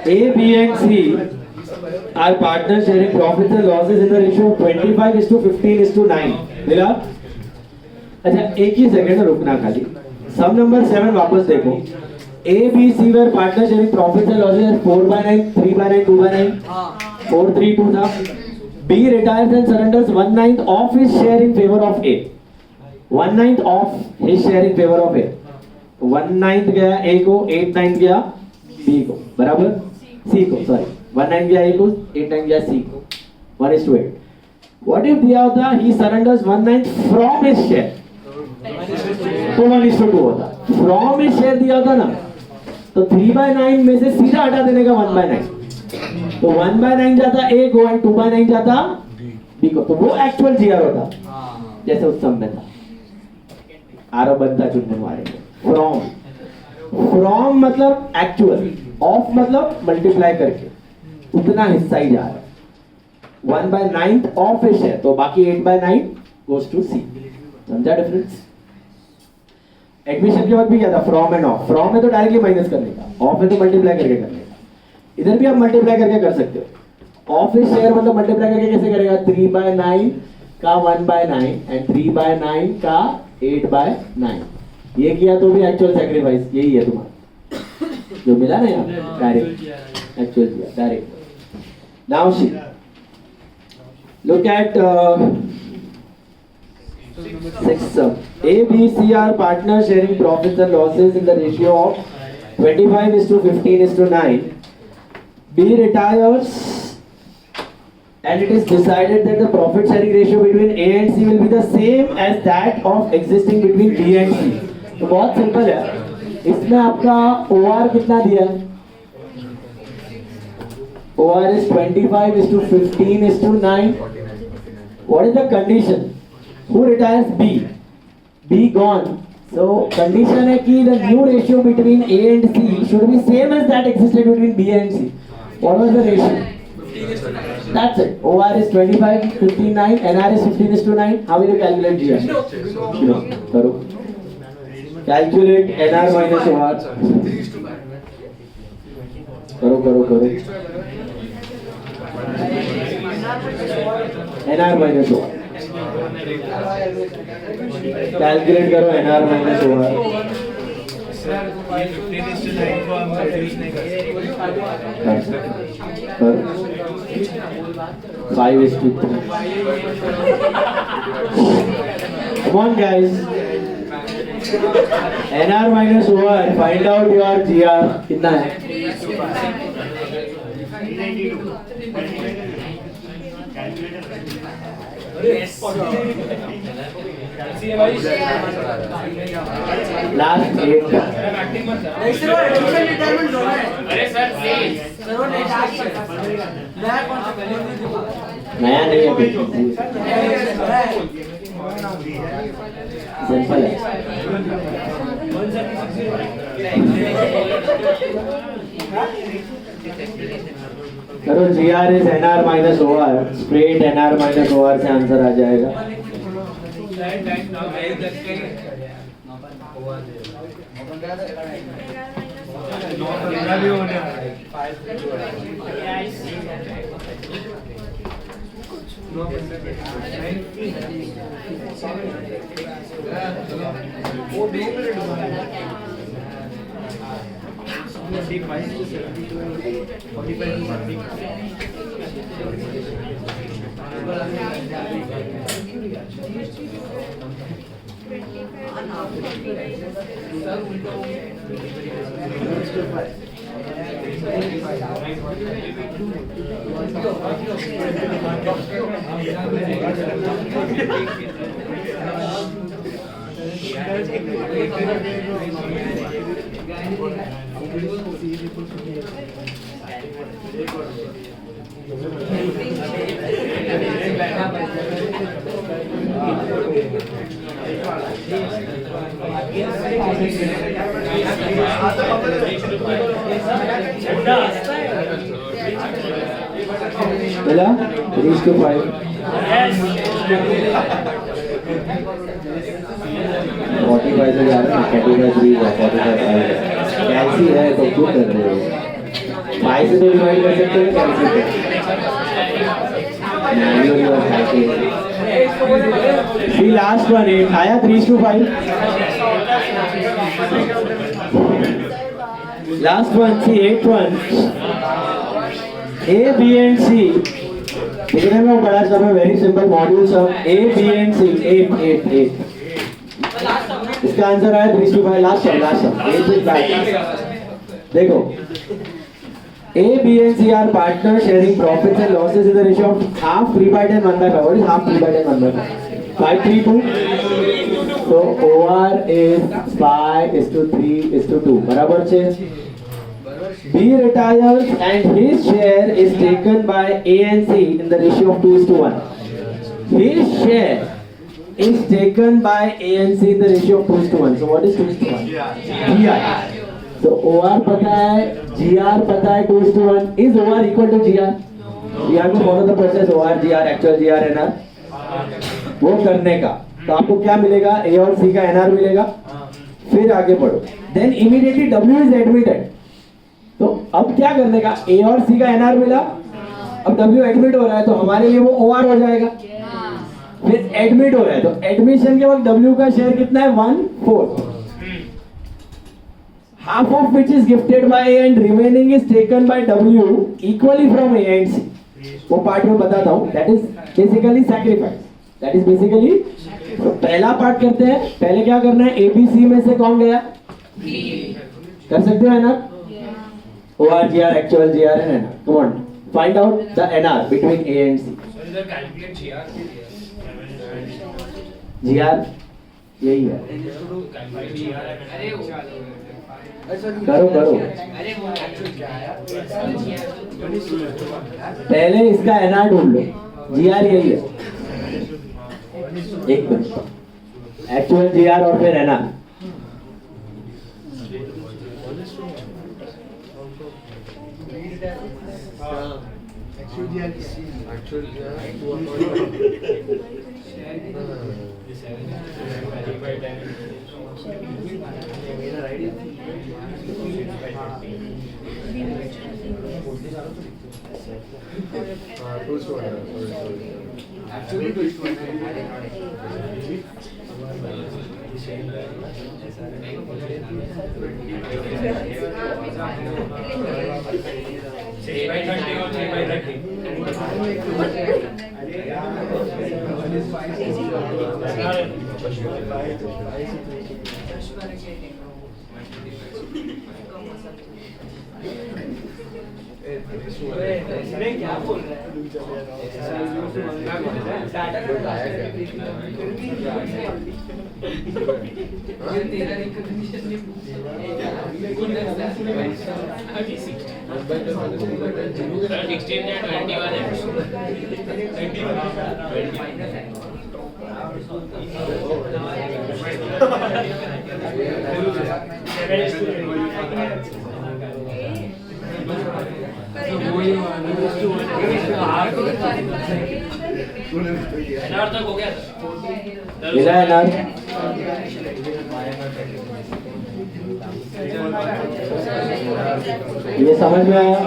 A, B and C are partners sharing profits and losses in the ratio of 25:15:9. मिला? अच्छा एक ही सेकंड रुकना खाली. सम नंबर 7 वापस देखो. A, B, C were partners sharing profits and losses at 4/9, 3/9, 2/9. 4, 3, 2 था. B retires and surrenders 1/9 of his share in favor of A. 1/9 of his share in favor of A. 1/9 गया A को, 8/9 गया B को, बराबर? C को, sorry. 1/9 गया A को, 8/9 गया C को. 1:8. What if दिया होता he surrenders 1/9 from his share? तो 1:2 होता. From his share दिया होता ना, तो 3/9 में से सीधा हटा देने का 1/9. तो 1/9 जाता ए को एंड 2/9 जाता बी को, तो वो एक्चुअल जीआर होता जैसे उस सम में था। आरो बनता चुनने वाले फ्रॉम, फ्रॉम मतलब एक्चुअल, ऑफ मतलब मल्टीप्लाई करके उतना हिस्सा ही जा रहा है। 1/9 ऑफ इश है तो बाकी 8/9 गोज टू सी। समझा डिफरेंस? एडमिशन के बाद भी क्या था, फ्रॉम एंड ऑफ। फ्रॉम में तो डायरेक्टली माइनस करने का, ऑफ में तो मल्टीप्लाई करके करने का। इधर भी आप मल्टीप्लाई करके कर सकते हो। ऑफ इज शेयर मतलब मल्टीप्लाई करके कैसे करेगा, 3/9 का 1/9 एंड 3/9 का 8/9। ये किया तो भी एक्चुअल सैक्रिफाइस यही है तुम्हारा जो मिला ना यहाँ, डायरेक्ट एक्चुअल किया direct. Now see look at 6th sum. A, B, C are partners sharing profits and losses in the ratio of 25:15:9. B retires and it is decided that the profit sharing ratio between A and C will be the same as that of existing between B and C. तो बहुत simple है, इसमें आपका OR कितना दिया है? OR is 25:15:9. What is the condition? Who retires? B. B gone. So condition है कि the new ratio between A and C should be same as that existed between B and C. What was the ratio? 15:9. That's it. OR is 25:15:9. NR is 15:9. How will you calculate GR? करो. Calculate NR minus OR. 3:5. करो. NR minus OR. Calculate करो NR minus OR. ये 15:9 को हम reduce नहीं कर सकते। 5:3. Come on guys. NR minus OR. Find out your GR कितना है? लास्ट 8 का नहीं सर, वो एडमिशन रिटायरमेंट दोनों है। अरे सर सर वो नहीं लास्ट है। नया कौन सा पहले नहीं देखो। नया नहीं है कुछ, सिंपल है। करो GR is NR minus OR. Straight NR minus OR से आंसर आ जाएगा। मिला 3:5 45 से जा रहा है, 45 कैलसी है तो क्यों कर रहे हो? 5 से तो डिवाइड कर सकते हो कैलसी पे। लास्ट वन 8 आया 3:5। Last one C 8 1 A, B and C दिखने में बड़ा सब है, वेरी सिंपल मॉड्यूल सब A, B and C 8 इसका आंसर आया 3:5। लास्ट सब 8 देखो A, B and C are partners sharing profits and losses in the ratio of half 3/10 1/5. What is half 3/10 1/5? 5:3:2. So OR is 5:3:2 बराबर છે। B retires and his share is taken by A and C in the ratio of 2:1. His share is taken by A and C in the ratio of 2:1. So what is 2:1? GR. So OR पता है, GR पता है 2:1. Is OR equal to GR? We have to follow the process OR, GR, actual GR, NR. वो करने का तो आपको क्या मिलेगा? A और C का NR मिलेगा. फिर आगे बढ़ो. Then immediately W is admitted. तो अब क्या करने का? A और C का NR मिला. अब W एडमिट हो रहा है तो हमारे लिए वो OR हो जाएगा. फिर एडमिट हो रहा है तो एडमिशन के वक्त W का शेयर कितना है? 1/4. Half of which is gifted by A and remaining is taken by W equally from A and C. वो पार्ट में बताता हूँ. That is basically sacrifice. That is basically. तो पहला पार्ट करते हैं. पहले क्या करना है? A B C में से कौन गया? कर सकते हो ना? OR, GR, actual GR and NR. Come on, find out the NR between A and C. GR यही है. करो करो. पहले इसका NR ढूंढ लो. GR यही है. एक मिनट. Actual GR और फिर NR. मिला है ना? ये समझ में आया?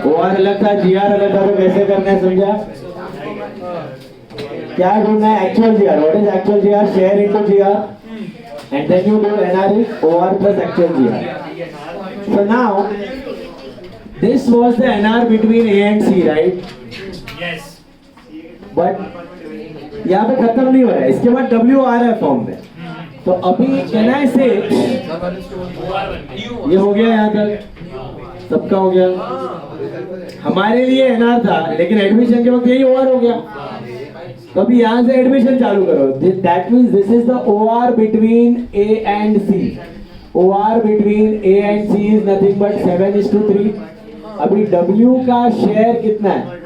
OR अलग था, GR अलग था, तो कैसे करना है समझा? क्या ढूंढना है? Actual GR. What is actual GR? Share into GR, and then you do NR is OR plus actual GR. So now this was the NR between A and C, right? Yes. But यहाँ पे खत्म नहीं हो रहा है. इसके बाद W आ रहा है फॉर्म में. तो अभी can I say ये हो गया यहाँ तक सबका हो गया. हमारे लिए NR था लेकिन एडमिशन के वक्त यही OR हो गया. तो अभी यहाँ से एडमिशन चालू करो. That means this is the OR between A and C. OR between A and C is nothing but 7:3. अभी W का शेयर कितना है?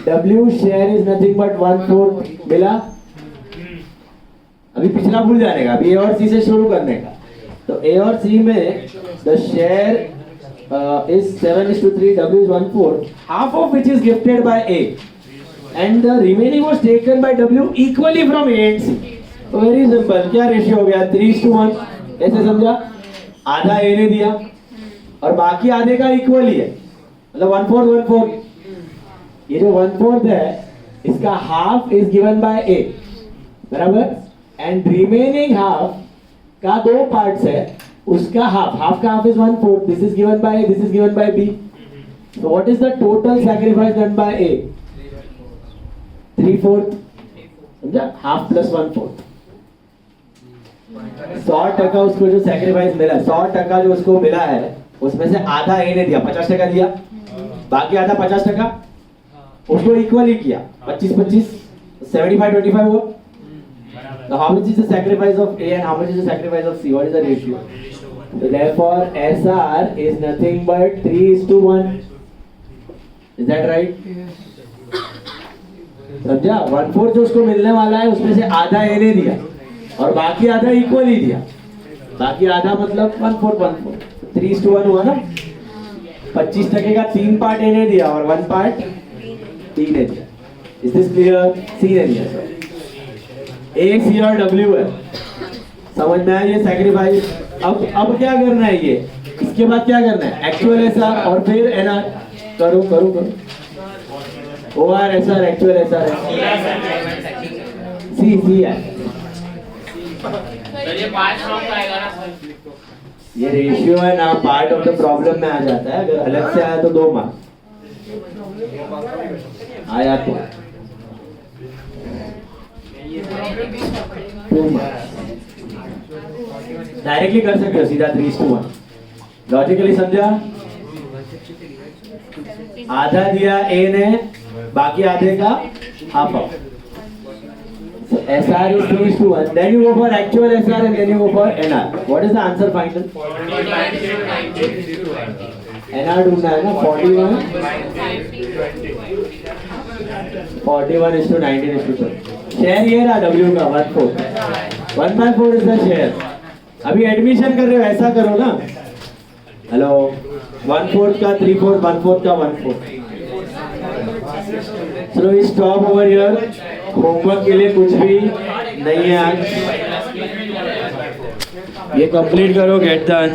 W share is nothing but 1/4. मिला? अभी पिछला भूल जाने का. अभी A और C से शुरू करने का. तो A और C में the share is 7:3. W is 1/4. Half of which is gifted by A, and the remaining was taken by W equally from A and C. तो very simple. क्या रेशियो हो गया? 3:1. ऐसे समझा? आधा A ने दिया और बाकी आधे का इक्वल ही है. मतलब 1/4 1/4. ये जो 1/4 है इसका half is given by A, बराबर. एंड रिमेनिंग हाफ का दो पार्ट्स है. उसका हाफ का half is 1/4. This is given by A, this is given by B. So what is the total sacrifice done by A? 3/4. समझा? Half plus 1/4. 100% उसको जो sacrifice मिला, 100% जो उसको मिला है उसमें से आधा A ने दिया, 50% दिया. बाकी आधा 50% उसको इक्वल ही किया. 25-25, 75-25 हुआ. Now how much is the sacrifice of A and how much is the sacrifice of C? What is the ratio? So therefore SR is nothing but 3:1. Is that right? समझा? 1/4 जो उसको मिलने वाला है उसमें से आधा ए ने दिया और बाकी आधा इक्वली दिया. बाकी आधा मतलब 1/4 3:1 हुआ ना. 25% का 3 पार्ट ए ने दिया और 1 पार्ट डी ने दिया. Is this clear? सी ने दिया सर. ए सी और डब्ल्यू है. समझ में आया ये सैक्रिफाइस. अब क्या करना है ये? इसके बाद क्या करना है? एक्चुअल एसआर और फिर एनआर. करो करो करो. ओआर एसआर एक्चुअल एसआर सी सी है. सर ये 5 रॉन्ग आएगा ना सर. ये रेशियो है ना, पार्ट ऑफ द प्रॉब्लम में आ जाता है. अगर अलग से आया तो 2 मार्क्स आया तो 2 मार्क्स. डायरेक्टली कर सकते हो सीधा 3:1. लॉजिकली समझा? आधा दिया ए ने, बाकी आधे का half of. So SR is 3:1. Then you go for actual SR and then you go for NR. What is the answer final? NR ढूंढना है ना. 41 is to 19 is to 12. Share ये रहा W का 1/4. 1/4 is the share. अभी admission कर रहे हो ऐसा करो ना. हेलो 1/4 का 3/4 1/4 का 1/4. चलो स्टॉप ओवर हियर. होमवर्क के लिए कुछ भी नहीं है आज. ये कंप्लीट करो. Get the answer.